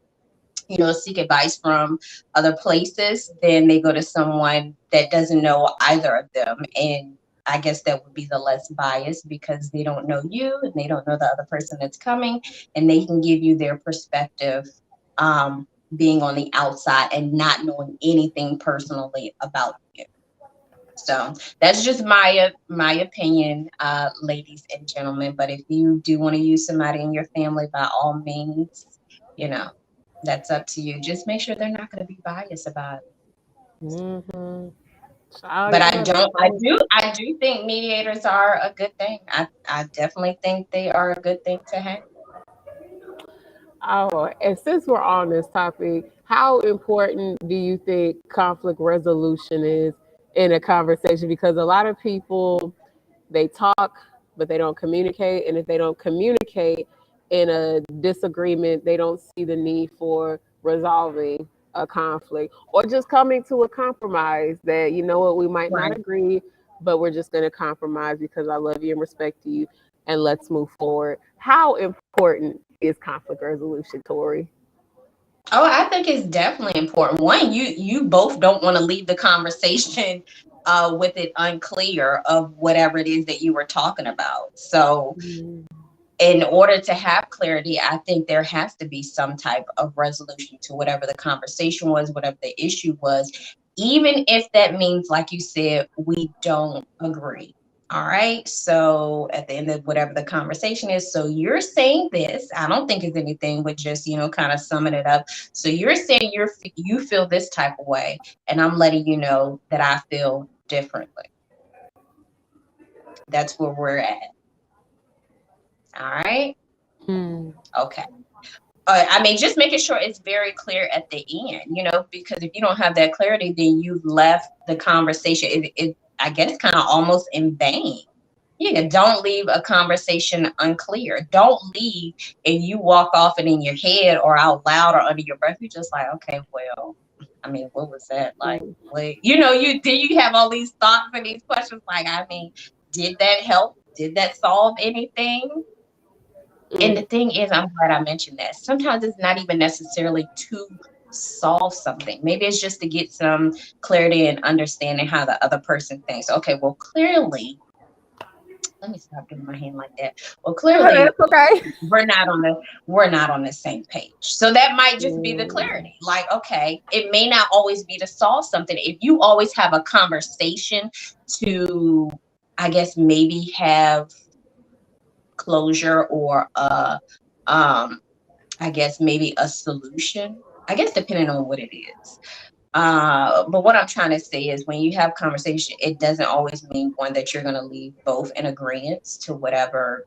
seek advice from other places, then they go to someone that doesn't know either of them. And I guess that would be the less biased because they don't know you and they don't know the other person that's coming, and they can give you their perspective, being on the outside and not knowing anything personally about you. So that's just my opinion, ladies and gentlemen. But if you do want to use somebody in your family, by all means, you know, that's up to you. Just make sure they're not going to be biased about it. Mm-hmm. Child, But you I know don't. that's I do think mediators are a good thing. I definitely think they are a good thing to have. oh, and since we're on this topic, how important do you think conflict resolution is in a conversation? Because a lot of people, they talk, but they don't communicate. And if they don't communicate in a disagreement, they don't see the need for resolving a conflict or just coming to a compromise that, you know what, we might not Right. agree, but we're just going to compromise because I love you and respect you, and let's move forward. How important is conflict resolution, Tori? Oh, I think it's definitely important. One, you both don't want to leave the conversation with it unclear of whatever it is that you were talking about. So Mm. in order to have clarity, I think there has to be some type of resolution to whatever the conversation was, whatever the issue was, even if that means, like you said, we don't agree. All right. So at the end of whatever the conversation is, so you're saying this. I don't think it's anything but just, kind of summing it up. So you're saying you feel this type of way, and I'm letting you know that I feel differently. That's where we're at. All right. Mm. Okay. I mean, just making sure it's very clear at the end, because if you don't have that clarity, then you've left the conversation. I guess, kind of almost in vain. Yeah, don't leave a conversation unclear. Don't leave and you walk off and in your head or out loud or under your breath, you're just like, okay, well, I mean, what was that like? Mm. Wait, you have all these thoughts and these questions like, I mean, did that help? Did that solve anything? And Mm. the thing is, I'm glad I mentioned that. Sometimes it's not even necessarily to solve something. Maybe it's just to get some clarity and understanding how the other person thinks. Okay, well, clearly, let me stop doing my hand like that. Well, clearly, That's okay. we're not on the same page. So that might just be the Mm. clarity. Like, okay, it may not always be to solve something. If you always have a conversation to, I guess, maybe have closure or um I guess maybe a solution. I guess depending on what it is. But what I'm trying to say is when you have conversation, it doesn't always mean one that you're gonna leave both in agreement to whatever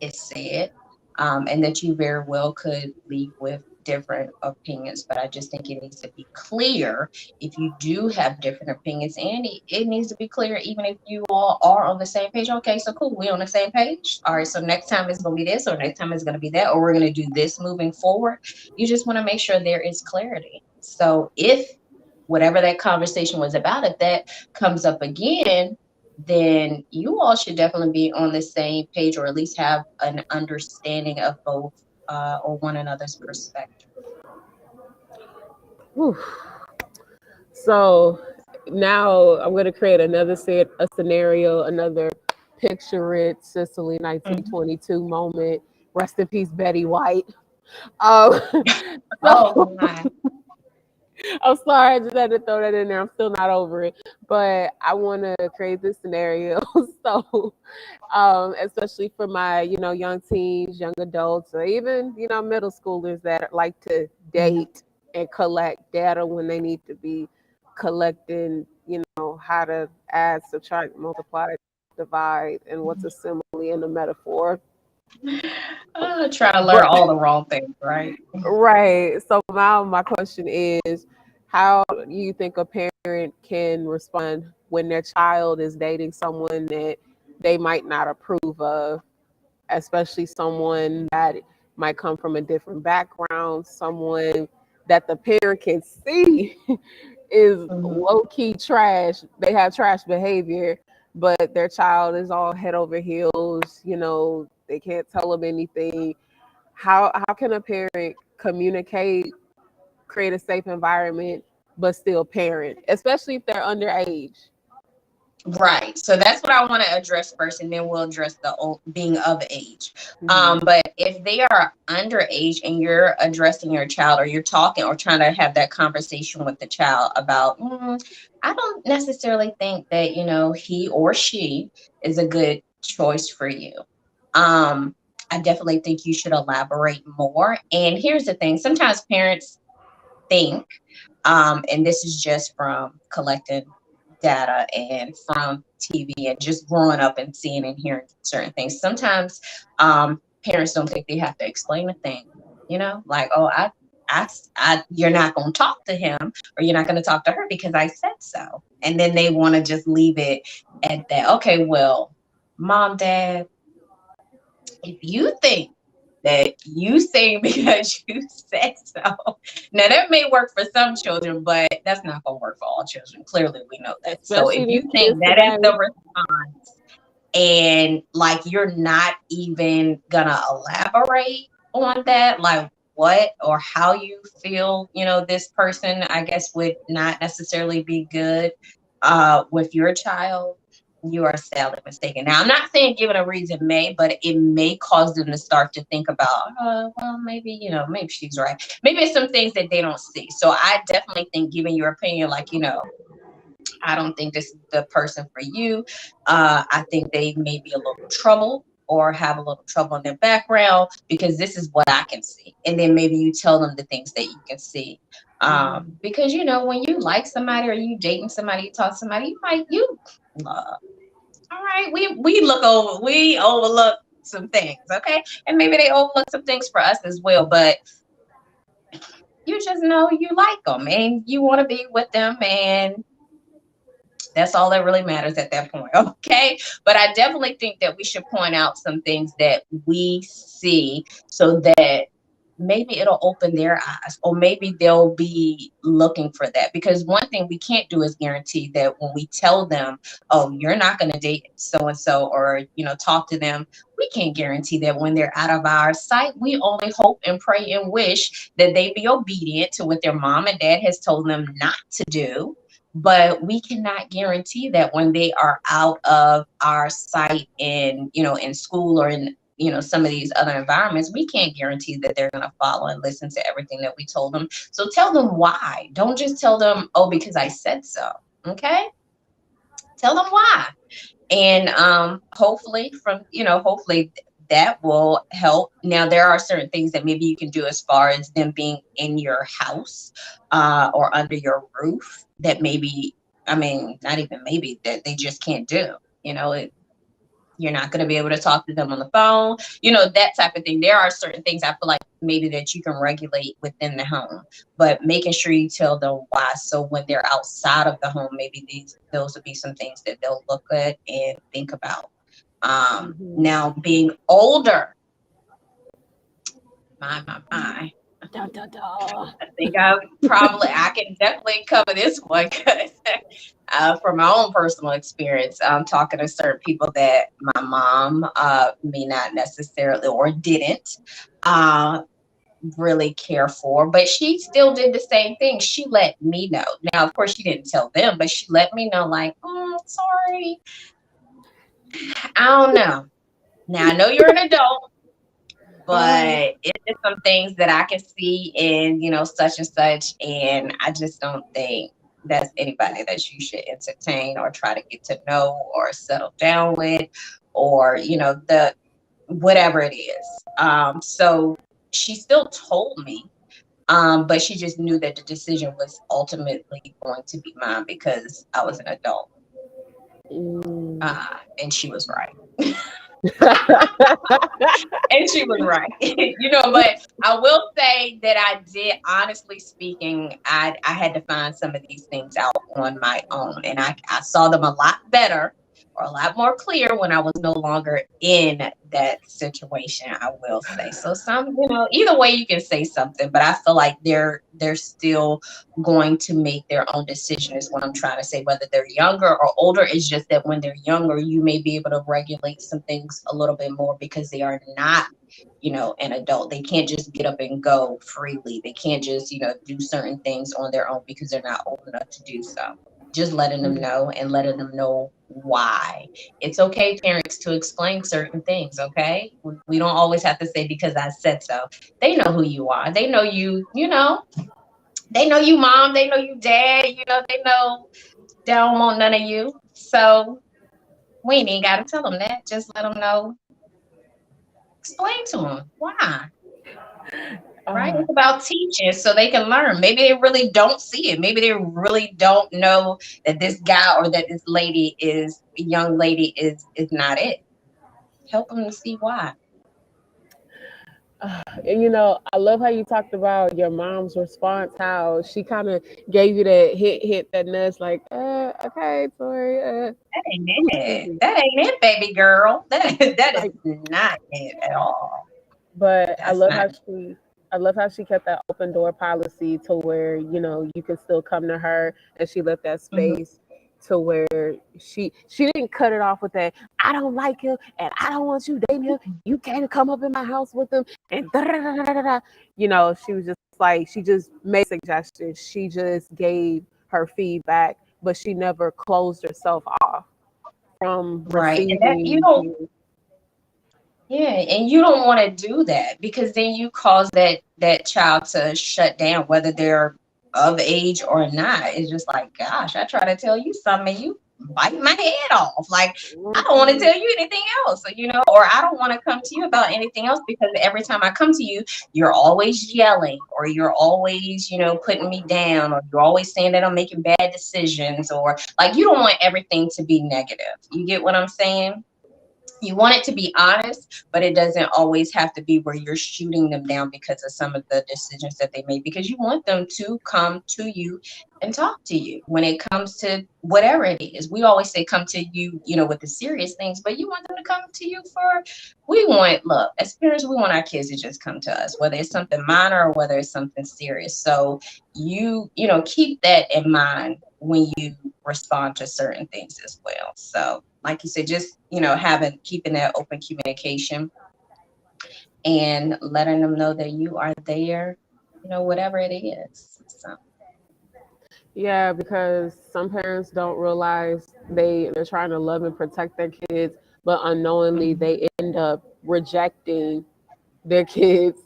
is said, and that you very well could leave with different opinions. But I just think it needs to be clear if you do have different opinions, and it needs to be clear even if you all are on the same page. Okay, so cool, we on the same page. All right, so next time it's gonna be this, or next time it's gonna be that, or we're gonna do this moving forward. You just want to make sure there is clarity. So if whatever that conversation was about, if that comes up again, then you all should definitely be on the same page, or at least have an understanding of both, or one another's perspective. Whew. So now I'm going to create another a scenario, another picture it Sicily Mhm. 1922 moment. Rest in peace, Betty White. Um, Oh so my. I'm sorry, I just had to throw that in there. I'm still not over it, but I want to create this scenario. So, especially for my, young teens, young adults, or even, middle schoolers that like to Mhm. date and collect data when they need to be collecting, how to add, subtract, multiply, divide, and what's a simile and a metaphor. Trying to learn But all the wrong things, right? right. So my question is, how do you think a parent can respond when their child is dating someone that they might not approve of, especially someone that might come from a different background, someone that the parent can see is Mhm. low key trash. They have trash behavior, but their child is all head over heels. They can't tell them anything. How can a parent communicate, create a safe environment, but still parent, especially if they're underage? Right. So that's what I want to address first, and then we'll address the being of age. Mm-hmm. But if they are underage and you're addressing your child, or you're talking or trying to have that conversation with the child about, I don't necessarily think that, he or she is a good choice for you. I definitely think you should elaborate more. And here's the thing, sometimes parents think, and this is just from collecting data and from TV and just growing up and seeing and hearing certain things. Sometimes parents don't think they have to explain a thing, like, oh, you're not going to talk to him, or you're not going to talk to her because I said so. And then they want to just leave it at that. Okay, well, mom, dad, if you think that you sing because you said so. Now that may work for some children, but that's not going to work for all children. Clearly, we know that. So Especially if these you think kids that is today. the response, and like you're not even gonna elaborate on that, like what or how you feel, this person, I guess, would not necessarily be good with your child, you are sadly mistaken. Now, I'm not saying given a reason may, but it may cause them to start to think about, well, maybe, maybe she's right. Maybe it's some things that they don't see. So I definitely think giving your opinion, like, I don't think this is the person for you. I think they may be a little trouble or have a little trouble in their background, because this is what I can see. And then maybe you tell them the things that you can see. Mm-hmm. Because, when you like somebody or you dating somebody, you talk to somebody, all right, we overlook some things, okay? And maybe they overlook some things for us as well, but you just know you like them and you want to be with them, and that's all that really matters at that point. Okay. But I definitely think that we should point out some things that we see, so that maybe it'll open their eyes, or maybe they'll be looking for that. Because one thing we can't do is guarantee that when we tell them, oh, you're not going to date so and so, or, talk to them, we can't guarantee that when they're out of our sight. We only hope and pray and wish that they be obedient to what their mom and dad has told them not to do, but we cannot guarantee that when they are out of our sight in, in school or in, some of these other environments. We can't guarantee that they're going to follow and listen to everything that we told them. So tell them why. Don't just tell them, oh, because I said so. Okay. Tell them why. And hopefully that will help. Now, there are certain things that maybe you can do as far as them being in your house, or under your roof, that maybe, I mean, not even maybe, that they just can't do. You're not going to be able to talk to them on the phone, that type of thing. There are certain things I feel like maybe that you can regulate within the home, but making sure you tell them why. So when they're outside of the home, maybe those would be some things that they'll look at and think about. Mm-hmm. Now, being older, my. Da, da, da. I think I can definitely cover this one, because from my own personal experience, I'm talking to certain people that my mom may not necessarily, or didn't uh, really care for, but she still did the same thing. She let me know. Now, of course, she didn't tell them, but she let me know, like, sorry, I don't know. Now, I know you're an adult, but it's just some things that I can see in, such and such. And I just don't think that's anybody that you should entertain or try to get to know or settle down with, or, the whatever it is. So she still told me, but she just knew that the decision was ultimately going to be mine because I was an adult. Mm. And she was right. And she was right. But I will say that I did, honestly speaking, I had to find some of these things out on my own. And I saw them a lot better or a lot more clear when I was no longer in that situation, I will say. So either way you can say something, but I feel like they're still going to make their own decision is what I'm trying to say, whether they're younger or older. It's just that when they're younger, you may be able to regulate some things a little bit more because they are not, an adult. They can't just get up and go freely. They can't just, do certain things on their own because they're not old enough to do so. Just letting them know and letting them know why. It's okay, parents, to explain certain things, okay? We don't always have to say because I said so. They know who you are. They know you, they know you, mom. They know you, dad. They know they don't want none of you. So we ain't got to tell them that. Just let them know. Explain to them why. Right? Uh, It's about teaching so they can learn. Maybe they really don't see it. Maybe they really don't know that this guy or that this lady is a young lady is not it. Help them to see why. and I love how you talked about your mom's response, how she kind of gave you that hit that nudge, like, okay, Tori, That ain't let me it. see. That ain't it, baby girl. That is Like, not it at all. but That's not it. I love how she kept that open door policy to where, you can still come to her, and she left that Mhm. space to where she didn't cut it off with that, I don't like him and I don't want you dating him. You can't come up in my house with him and da da da da da da. She was just like, she just made suggestions. She just gave her feedback, but she never closed herself off from Right. And that you receiving don't things. Yeah, and you don't want to do that because then you cause that child to shut down, whether they're of age or not. It's just like, gosh, I try to tell you something, and you bite my head off. Like, I don't want to tell you anything else, or I don't want to come to you about anything else because every time I come to you, you're always yelling, or you're always, putting me down, or you're always saying that I'm making bad decisions, or like you don't want everything to be negative. You get what I'm saying? You want it to be honest, but it doesn't always have to be where you're shooting them down because of some of the decisions that they made, because you want them to come to you and talk to you when it comes to whatever it is. We always say come to you, with the serious things, but you want them to come to you look, as parents, we want our kids to just come to us, whether it's something minor or whether it's something serious. So keep that in mind when you respond to certain things as well. So, like you said, just keeping that open communication and letting them know that you are there, whatever it is. So, Yeah, because some parents don't realize they're trying to love and protect their kids, but unknowingly mhm. they end up rejecting their kids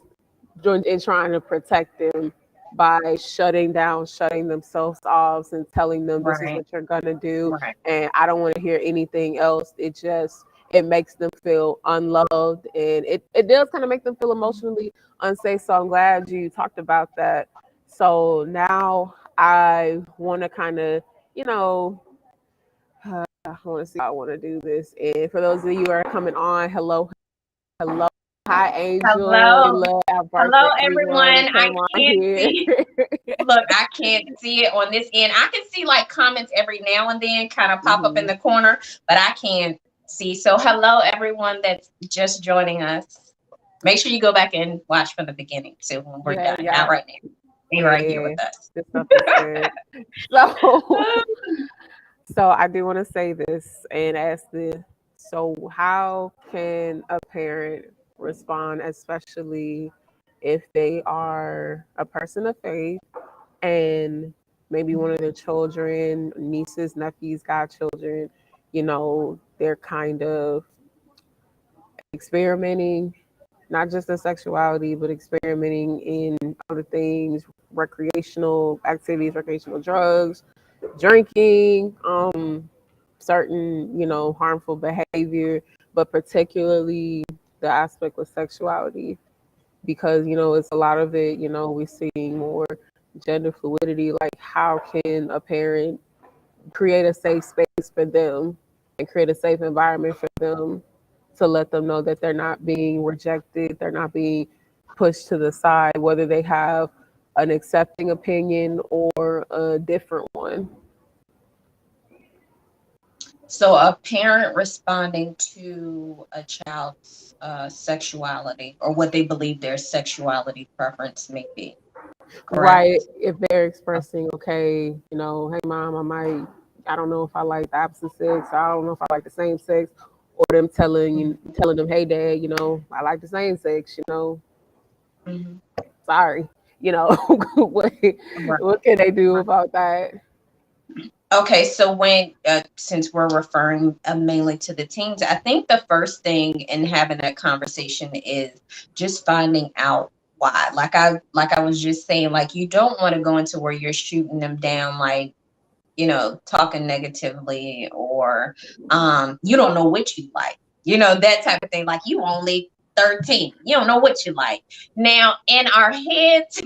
and trying to protect them by shutting down, shutting themselves off, and telling them this is Right, what you're gonna do, right, and I don't want to hear anything else. It makes them feel unloved, and it does kind of make them feel emotionally unsafe. So I'm glad you talked about that. So now I want to kind of, you know, I want to see how I want to do this. And for those of you who are coming on, hello, hello. Hi, Angel. hello, Layla, hello, Alberta, everyone everyone. that I came on can't here. see. Look, I can't see it on this end. I can see like comments every now and then kind of pop up in Mhm. the corner, but I can't see. So, hello, everyone that's just joining us. Make sure you go back and watch from the beginning too when we're Yeah, done. Not yeah, right now. Be right here yeah. with us. This stuff is good. So, so I do want to say this and ask this. So, how can a parent respond, especially if they are a person of faith and maybe one of their children, nieces, nephews, godchildren, they're kind of experimenting, not just in sexuality, but experimenting in other things, recreational activities, recreational drugs, drinking, certain, harmful behavior, but particularly the aspect with sexuality, because, it's a lot of it, we're seeing more gender fluidity. Like, how can a parent create a safe space for them and create a safe environment for them to let them know that they're not being rejected, they're not being pushed to the side, whether they have an accepting opinion or a different one. So a parent responding to a child's sexuality or what they believe their sexuality preference may be, Right. correct? If they're expressing, okay, hey mom, I don't know if I like the opposite sex, I don't know if I like the same sex, or them telling them, hey dad, I like the same sex, Mm-hmm. sorry, what what can they do about that? Okay, so when since we're referring mainly to the teens, I think the first thing in having that conversation is just finding out why. Like I was just saying, like you don't want to go into where you're shooting them down, like talking negatively, or you don't know what you like, that type of thing. Like you only 13, you don't know what you like. Now in our heads,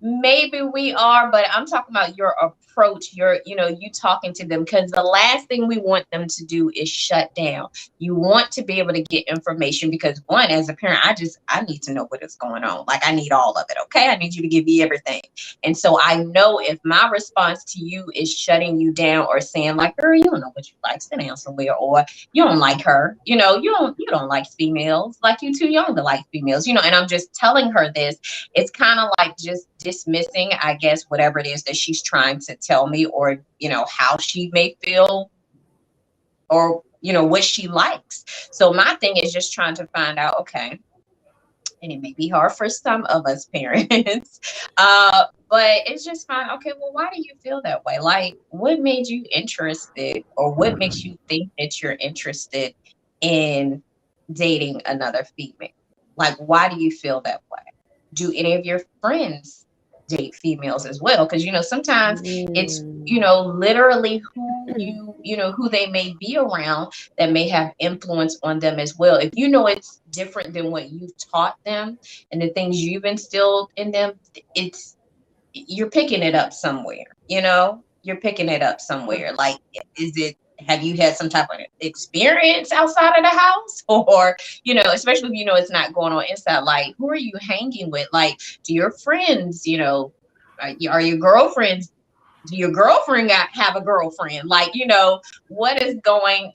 maybe we are, but I'm talking about your approach, you talking to them, because the last thing we want them to do is shut down. You want to be able to get information, because one, as a parent, I need to know what is going on. Like I need all of it. Okay. I need you to give me everything. And so I know if my response to you is shutting you down or saying like, girl, you don't know what you like, sit down somewhere, or you don't like her, you don't like females, like you too young to like females, and I'm just telling her this, it's kind of like just dismissing, I guess, whatever it is that she's trying to tell me, or, how she may feel, or, what she likes. So my thing is just trying to find out, okay, and it may be hard for some of us parents, but it's just fine. Okay, well, why do you feel that way? Like, what made you interested, or what makes you think that you're interested in dating another female? Like, why do you feel that way? Do any of your friends date females as well? Because sometimes it's Mm. literally who they may be around that may have influence on them as well. If it's different than what you've taught them and the things you've instilled in them, it's you're picking it up somewhere. You're picking it up somewhere. Like, have you had some type of experience outside of the house, or especially if it's not going on inside, like who are you hanging with? Like, do your friends, are your girlfriends, do your girlfriend have a girlfriend? Like, what's going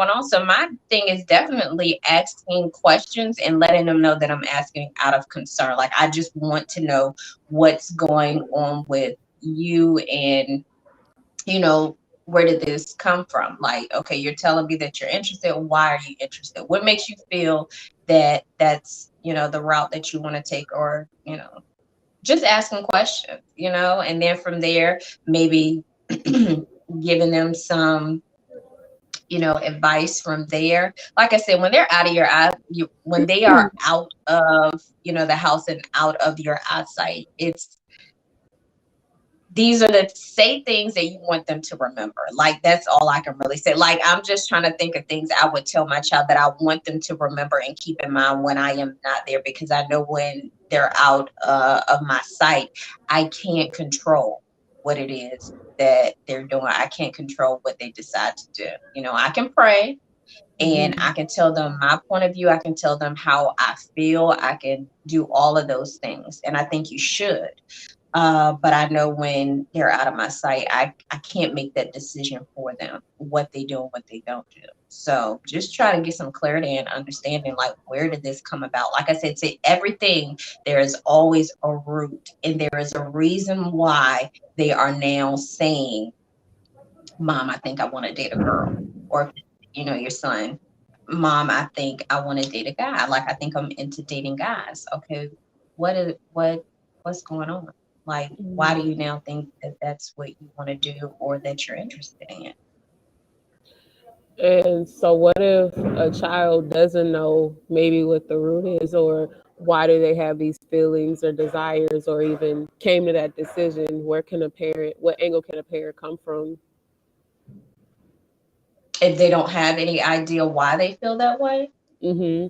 on? So my thing is definitely asking questions and letting them know that I'm asking out of concern. Like, I just want to know what's going on with you, and where did this come from? Like, okay, you're telling me that you're interested. Why are you interested? What makes you feel that that's the route that you want to take, or just asking questions, and then from there, maybe giving them some, advice from there. Like I said, when they're out of your eye, when they are out of, the house and out of your eyesight, these are the say things that you want them to remember. Like, that's all I can really say. Like, I'm just trying to think of things I would tell my child that I want them to remember and keep in mind when I am not there, because I know when they're out of my sight, I can't control what it is that they're doing. I can't control what they decide to do. I can pray and I can tell them my point of view. I can tell them how I feel. I can do all of those things. And I think you should. But I know when they're out of my sight, I can't make that decision for them, what they do and what they don't do. So just try to get some clarity and understanding, like, where did this come about? Like I said, to everything, there is always a root, and there is a reason why they are now saying, Mom, I think I want to date a girl. Or, your son, Mom, I think I want to date a guy. Like, I think I'm into dating guys. Okay, what's going on? Like, why do you now think that that's what you want to do, or that you're interested in? And so, what if a child doesn't know maybe what the root is, or why do they have these feelings or desires, or even came to that decision? What angle can a parent come from? If they don't have any idea why they feel that way? Mm-hmm.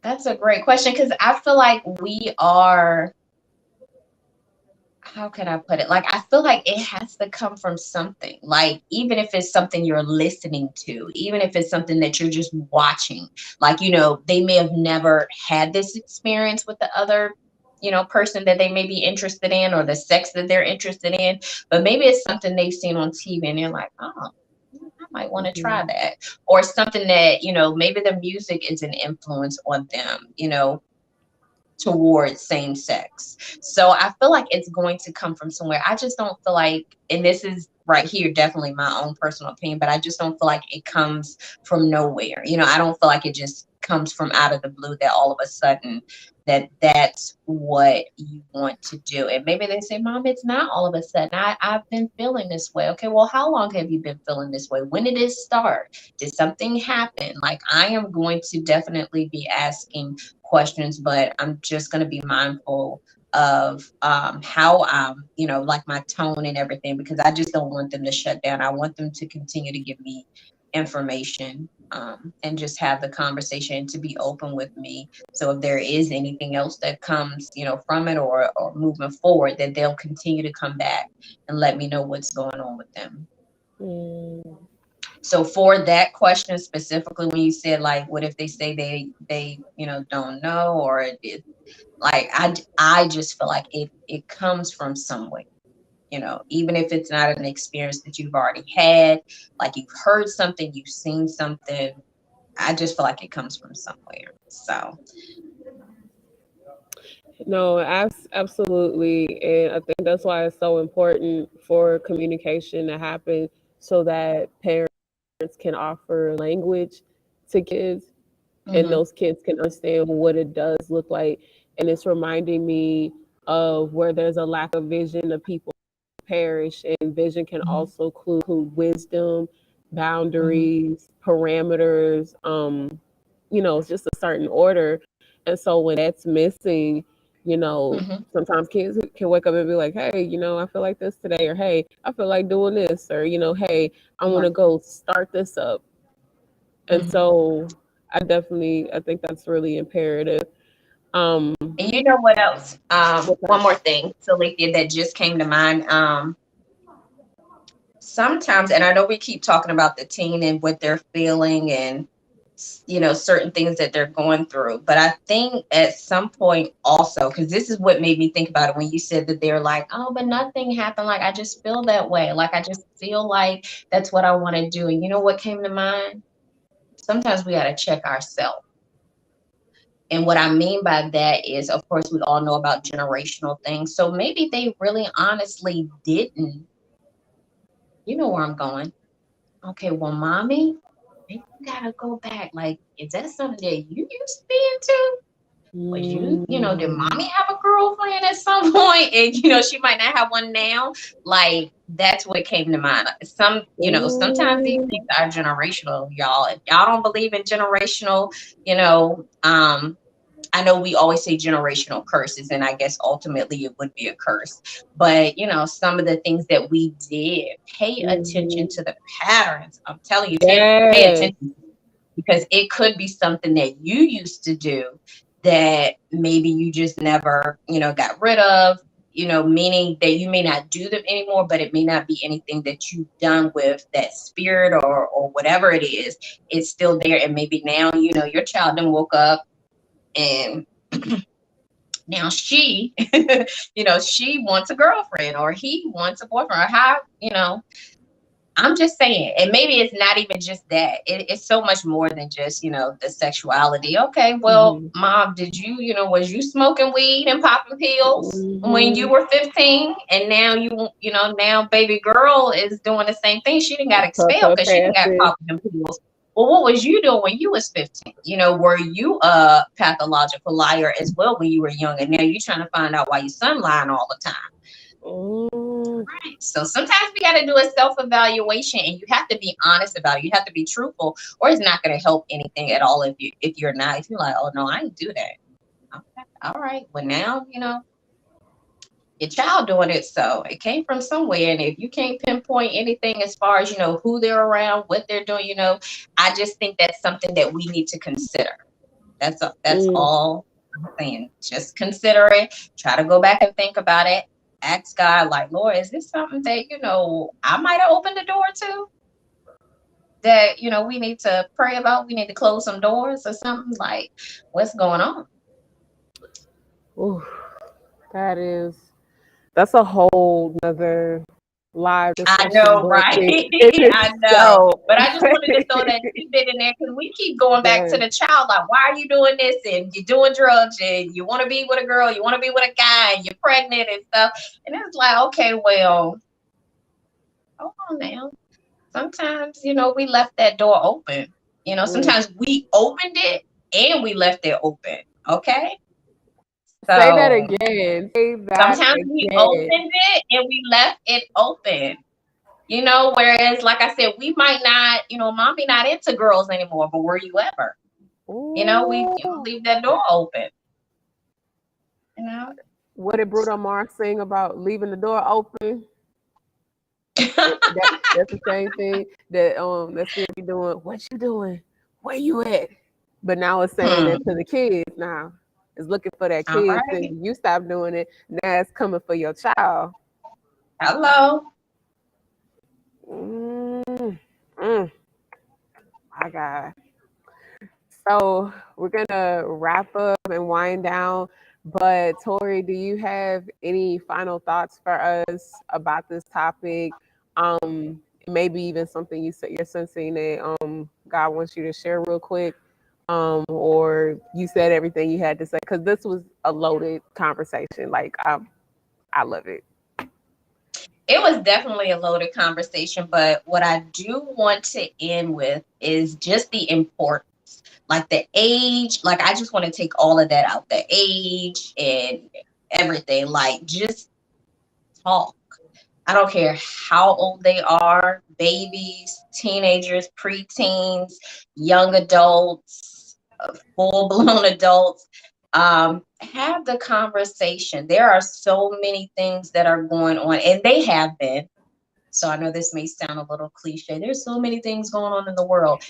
That's a great question, because I feel like we are, how can I put it? Like, I feel like it has to come from something. Like, even if it's something you're listening to, even if it's something that you're just watching, like, they may have never had this experience with the other, person that they may be interested in, or the sex that they're interested in, but maybe it's something they've seen on TV and they're like, oh, I might want to try Mhm. that. Or something that, maybe the music is an influence on them, towards same sex. So I feel like it's going to come from somewhere. I just don't feel like, and this is right here, definitely my own personal opinion, but I just don't feel like it comes from nowhere. I don't feel like it just comes from out of the blue that all of a sudden that's what you want to do. And maybe they say, Mom, it's not all of a sudden. I've been feeling this way. Okay, well, how long have you been feeling this way? When did it start? Did something happen? Like, I am going to definitely be asking questions, but I'm just going to be mindful of how I'm, like my tone and everything, because I just don't want them to shut down. I want them to continue to give me information, and just have the conversation, to be open with me. So if there is anything else that comes, from it, or moving forward, that they'll continue to come back and let me know what's going on with them. Mm. So for that question specifically, when you said, like, what if they say they don't know, or like, I just feel like it comes from somewhere, even if it's not an experience that you've already had, like you've heard something, you've seen something. I just feel like it comes from somewhere. So No, absolutely. And I think that's why it's so important for communication to happen so that parents can offer language to kids and mhm, those kids can understand what it does look like. And it's reminding me of where there's a lack of vision, the people perish, and vision can mhm, also include wisdom, mhm, boundaries, parameters, it's just a certain order. And so when that's missing, mhm, sometimes kids can wake up and be like, hey, I feel like this today, or hey, I feel like doing this, or, hey, I want right, to go start this up. And mhm. so I think that's really imperative. Um, And you know what else? what's One that? more thing, Cynthia, that just came to mind. Sometimes, and I know we keep talking about the teen and what they're feeling, and certain things that they're going through, but I think at some point also, because this is what made me think about it when you said that they're like, oh, but nothing happened, like I just feel that way, like I just feel like that's what I want to do. And you know what came to mind? Sometimes we got to check ourselves. And what I mean by that is, of course, we all know about generational things, so maybe they really honestly didn't. You know where I'm going. Okay, well, mommy, maybe you gotta go back. Like, is that something that you used to be into? Was did Mm, mommy have a girlfriend at some point? And, she might not have one now. Like, that's what came to mind. Sometimes these mm, things are generational, y'all. If y'all don't believe in generational, you know, um, I know we always say generational curses, and I guess ultimately it would be a curse. But, some of the things that we did, pay attention mhm. to the patterns. I'm telling you, pay Yes. attention, because it could be something that you used to do that maybe you just never, got rid of, meaning that you may not do them anymore, but it may not be anything that you've done with that spirit, or whatever it is. It's still there. And maybe now, your child then woke up, and now she, she wants a girlfriend, or he wants a boyfriend, or how, I'm just saying, and maybe it's not even just that. It's so much more than just, the sexuality. Okay, well, Mhm. mom, did you, was you smoking weed and popping pills when you Mhm. were 15? And now now baby girl is doing the same thing. She didn't got expelled because she didn't got Passes. caught with them pills. Well, what was you doing when you was 15? Were you a pathological liar as well when you were young? And now you're trying to find out why your son lying all the time. Mm, Right. So sometimes we got to do a self evaluation, and you have to be honest about it. You have to be truthful, or it's not going to help anything at all if you're not. If you're like, oh no, I didn't do that. Okay. All right. Well, now your child doing it, so it came from somewhere. And if you can't pinpoint anything as far as who they're around, what they're doing, I just think that's something that we need to consider. That's mm. all I'm saying. Just consider it. Try to go back and think about it. ask God, like, Lord, is this something that, I might have opened the door to? That, we need to pray about? We need to close some doors or something? Like, what's going on? Ooh, that's a whole nother live I discussion, know, but right? it is I know. so But I just wanted to throw that tidbit in there because we keep going back to yes. the child. Like, why are you doing this? And you're doing drugs and you want to be with a girl, you want to be with a guy, and you're pregnant and stuff. And it's like, okay, well, hold on now. Sometimes, we left that door open. Mm. Sometimes we opened it and we left it open. Okay. Say that So again. Say that sometimes we again. opened it and we left it open. Whereas, like I said, we might not, mommy not into girls anymore, but were you ever? We Ooh. leave that door open, you know. What did Bruno Mars sing about leaving the door open? That's the same thing that still be doing. What you doing? Where you at? But now it's saying that to the kids now. It's looking for that All kid right. and you stop doing it. Now it's coming for your child. Hello. Mm, mm, my God. So we're gonna wrap up and wind down. But Tori, do you have any final thoughts for us about this topic? Maybe even something you're sensing that God wants you to share real quick. Or you said everything you had to say because this was a loaded conversation. Like I love it. It was definitely a loaded conversation, but what I do want to end with is just the importance. Like the age, like I just want to take all of that out, the age and everything. Like just talk. I don't care how old they are, babies, teenagers, preteens, young adults, full blown adults. Have the conversation. There are so many things that are going on, and they have been. So I know this may sound a little cliche. There's so many things going on in the world.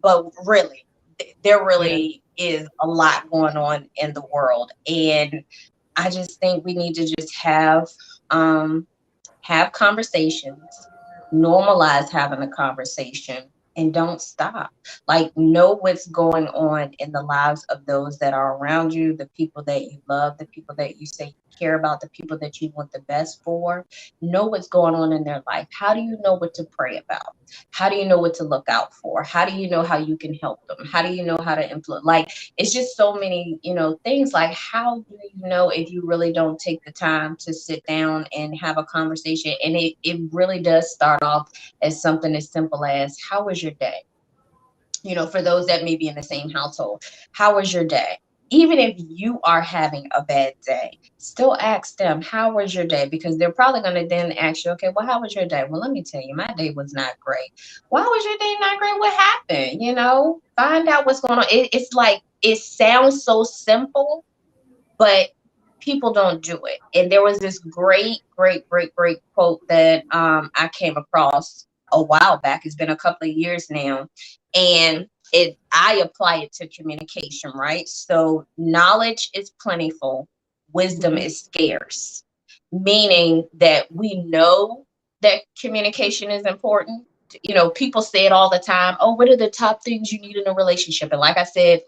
But really, there Yeah. really is a lot going on in the world. And I just think we need to just um, have conversations, normalize having a conversation, and don't stop. Like, know what's going on in the lives of those that are around you, the people that you love, the people that you say you care about, the people that you want the best for. Know what's going on in their life. How do you know what to pray about? How do you know what to look out for? How do you know how you can help them? How do you know how to influence? Like, it's just so many, things. Like, how do you know if you really don't take the time to sit down and have a conversation? And it really does start off as something as simple as, how was your day? For those that may be in the same household, how was your day? Even if you are having a bad day, still ask them, how was your day? Because they're probably going to then ask you, okay, well, how was your day? Well, let me tell you, my day was not great. Why was your day not great? What happened? Find out what's going on. It's like, it sounds so simple, but people don't do it. And there was this great, great, great, great quote that I came across a while back. It's been a couple of years now, and I apply it to communication, right? So knowledge is plentiful, wisdom Mhm. is scarce, meaning that we know that communication is important. People say it all the time. Oh, what are the top things you need in a relationship? And like I said,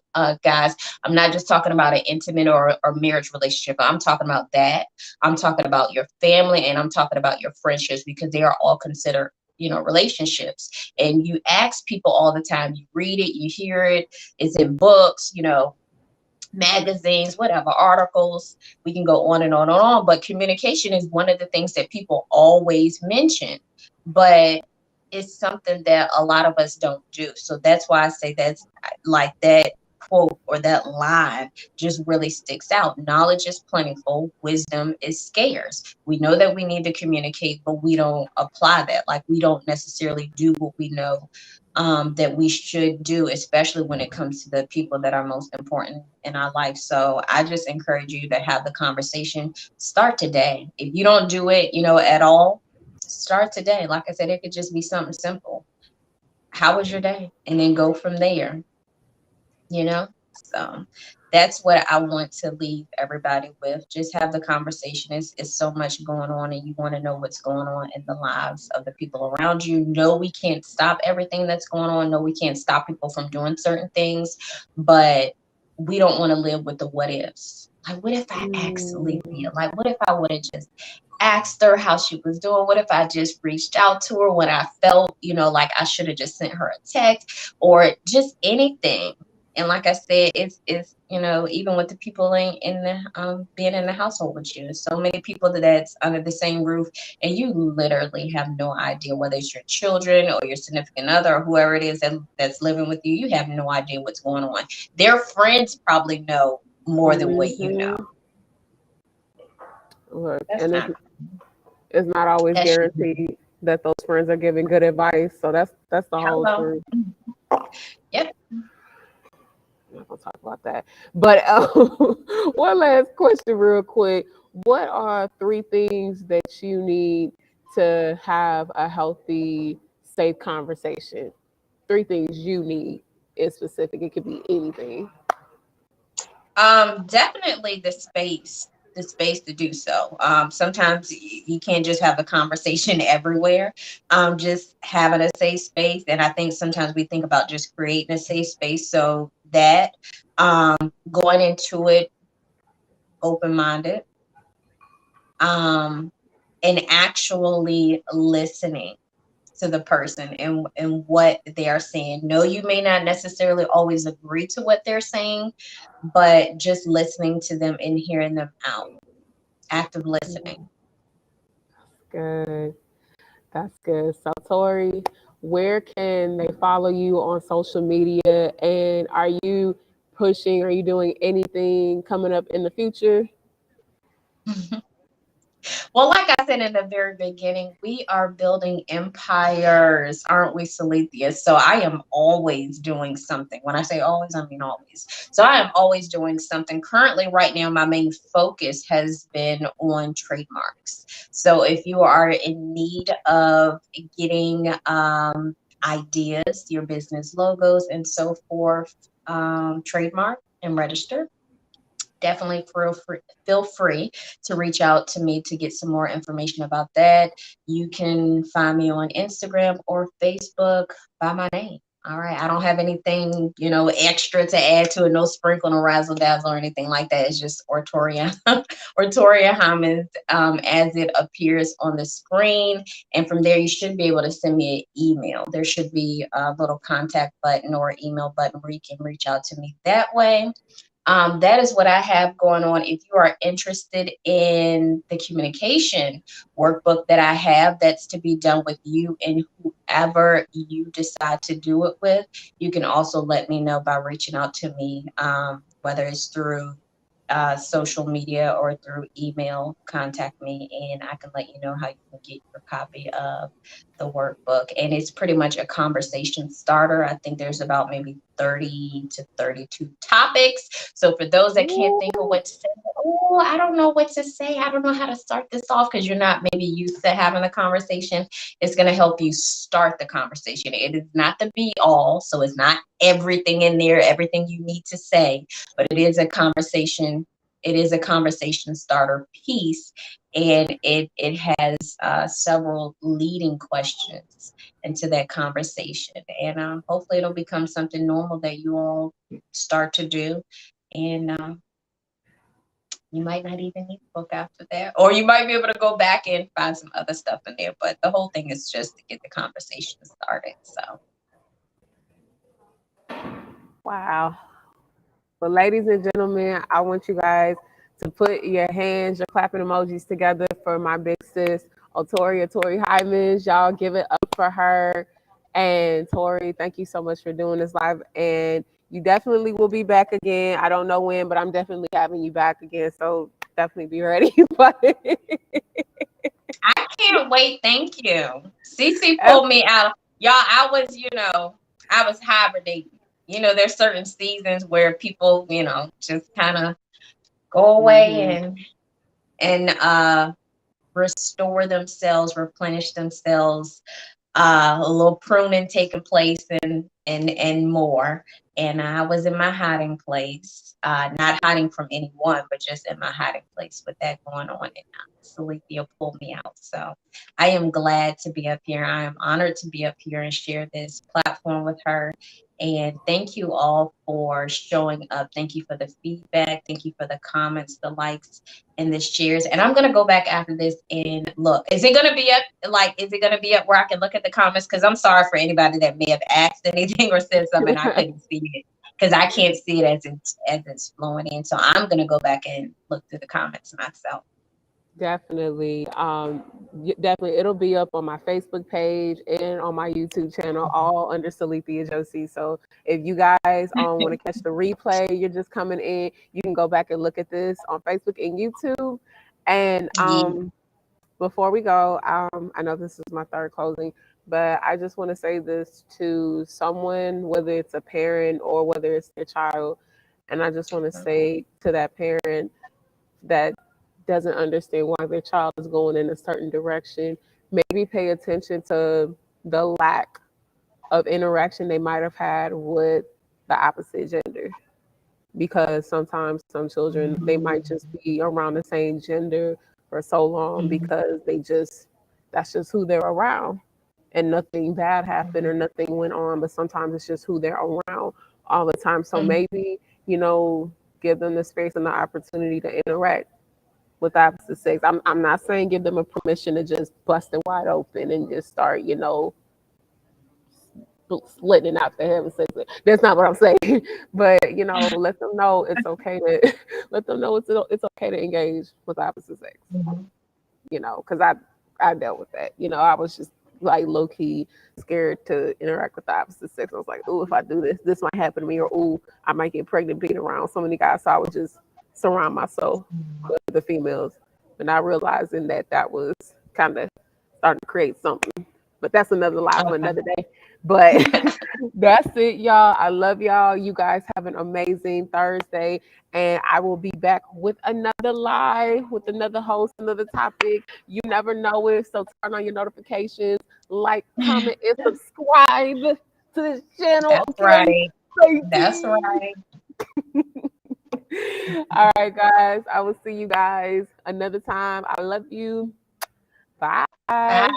guys, I'm not just talking about an intimate or marriage relationship. I'm talking about that. I'm talking about your family, and I'm talking about your friendships, because they are all considered, relationships. And you ask people all the time, you read it, you hear it, it's in books, magazines, whatever, articles. We can go on and on and on. But communication is one of the things that people always mention. But it's something that a lot of us don't do. So that's why I say that's like that quote or that line just really sticks out. Knowledge is plentiful, wisdom is scarce. We know that we need to communicate, but we don't apply that. Like, we don't necessarily do what we know that we should do, especially when it comes to the people that are most important in our life. So I just encourage you to have the conversation. Start today. If you don't do it, at all, start today. Like I said, it could just be something simple. How was your day? And then go from there, you know? So that's what I want to leave everybody with. Just have the conversation. It's so much going on, and you want to know what's going on in the lives of the people around you. No, we can't stop everything that's going on. No, we can't stop people from doing certain things, but we don't want to live with the what ifs. Like, what if I actually did? Like, what if I would have just asked her how she was doing? What if I just reached out to her when I felt, like I should have just sent her a text or just anything? And like I said, it's even with the people in the being in the household with you, so many people that's under the same roof, and you literally have no idea whether it's your children or your significant other or whoever it is that's living with you. You have no idea what's going on. Their friends probably know more than what you know. Look, That's and not it's not always that should guaranteed that those friends are giving good advice. So that's the whole hello. truth. Yep. I'm not gonna talk about that. But one last question, real quick. What are three things that you need to have a healthy, safe conversation? Three things you need is specific. It could be anything. Definitely the space to do so. Sometimes you can't just have a conversation everywhere. Just having a safe space, and I think sometimes we think about just creating a safe space. So that um, going into it open minded, um, and actually listening to the person and what they are saying. No, you may not necessarily always agree to what they're saying, but just listening to them and hearing them out. Active listening. Good. That's good. So, Tori, where can they follow you on social media? And are you pushing? Are you doing anything coming up in the future? Well, like I said in the very beginning, we are building empires, aren't we, Salithia? So I am always doing something. When I say always, I mean always. So I am always doing something. Currently, right now, my main focus has been on trademarks. So if you are in need of getting ideas, your business logos, and so forth, trademark and register, definitely feel free to reach out to me to get some more information about that. You can find me on Instagram or Facebook by my name. All right. I don't have anything, extra to add to it. No sprinkle, no razzle dazzle or anything like that. It's just Ortoria, Ortoria Hymons, as it appears on the screen. And from there, you should be able to send me an email. There should be a little contact button or email button where you can reach out to me that way. That is what I have going on. If you are interested in the communication workbook that I have, that's to be done with you and whoever you decide to do it with, you can also let me know by reaching out to me, whether it's through social media or through email. Contact me and I can let you know how you can get your copy of the workbook. And it's pretty much a conversation starter. I think there's about maybe 30 to 32 topics. So for those that can't think of what to say, oh, I don't know what to say, I don't know how to start this off, because you're not maybe used to having a conversation, it's going to help you start the conversation. It is not the be all, so it's not everything in there, everything you need to say, but it is a conversation starter piece, and it has several leading questions into that conversation, and hopefully it'll become something normal that you all start to do, and you might not even need a book after that, or you might be able to go back and find some other stuff in there, but the whole thing is just to get the conversation started. So Wow. But ladies and gentlemen, I want you guys to put your hands, your clapping emojis together for my big sis, Ortoria, Tori Hymons. Y'all give it up for her. And Tori, thank you so much for doing this live. And you definitely will be back again. I don't know when, but I'm definitely having you back again. So definitely be ready. But I can't wait. Thank you. Cece pulled me out. Y'all, I was hibernating. There's certain seasons where people, just kind of go away Mhm. and restore themselves, replenish themselves. a little pruning taking place and more. And I was in my hiding place, not hiding from anyone, but just in my hiding place with that going on. And Salithia pulled me out. So I am glad to be up here. I am honored to be up here and share this platform with her. And thank you all for showing up. Thank you for the feedback. Thank you for the comments, the likes, and the shares. And I'm gonna go back after this and look. Is it gonna be up? Like, is it gonna be up where I can look at the comments? Because I'm sorry for anybody that may have asked anything or said something I couldn't see it because I can't see it as it's flowing in. So I'm gonna go back and look through the comments myself. Definitely. Definitely. It'll be up on my Facebook page and on my YouTube channel, all under Salithia Josie. So if you guys want to catch the replay, you're just coming in, you can go back and look at this on Facebook and YouTube. And Yeah. before we go, I know this is my third closing, but I just want to say this to someone, whether it's a parent or whether it's their child. And I just want to say to that parent that doesn't understand why their child is going in a certain direction, maybe pay attention to the lack of interaction they might have had with the opposite gender. Because sometimes some children, they might just be around the same gender for so long because that's just who they're around. And nothing bad happened or nothing went on, but sometimes it's just who they're around all the time. So maybe, give them the space and the opportunity to interact with the opposite sex. I'm not saying give them a permission to just bust it wide open and just start, splitting out the heaven sex. That's not what I'm saying. But let them know it's okay to let them know it's okay to engage with the opposite sex. Because I dealt with that. I was just like low key scared to interact with the opposite sex. I was like, oh, if I do this, this might happen to me, or oh, I might get pregnant being around so many guys. So I would just surround myself with the females, and not realizing that was kind of starting to create something. But that's another lie for another day. But that's it, y'all. I love y'all. You guys have an amazing Thursday. And I will be back with another live, with another host, another topic. You never know it. So turn on your notifications, like, comment, and subscribe to this channel. That's Okay. right. That's right. All right, guys. I will see you guys another time. I love you. Bye. Bye.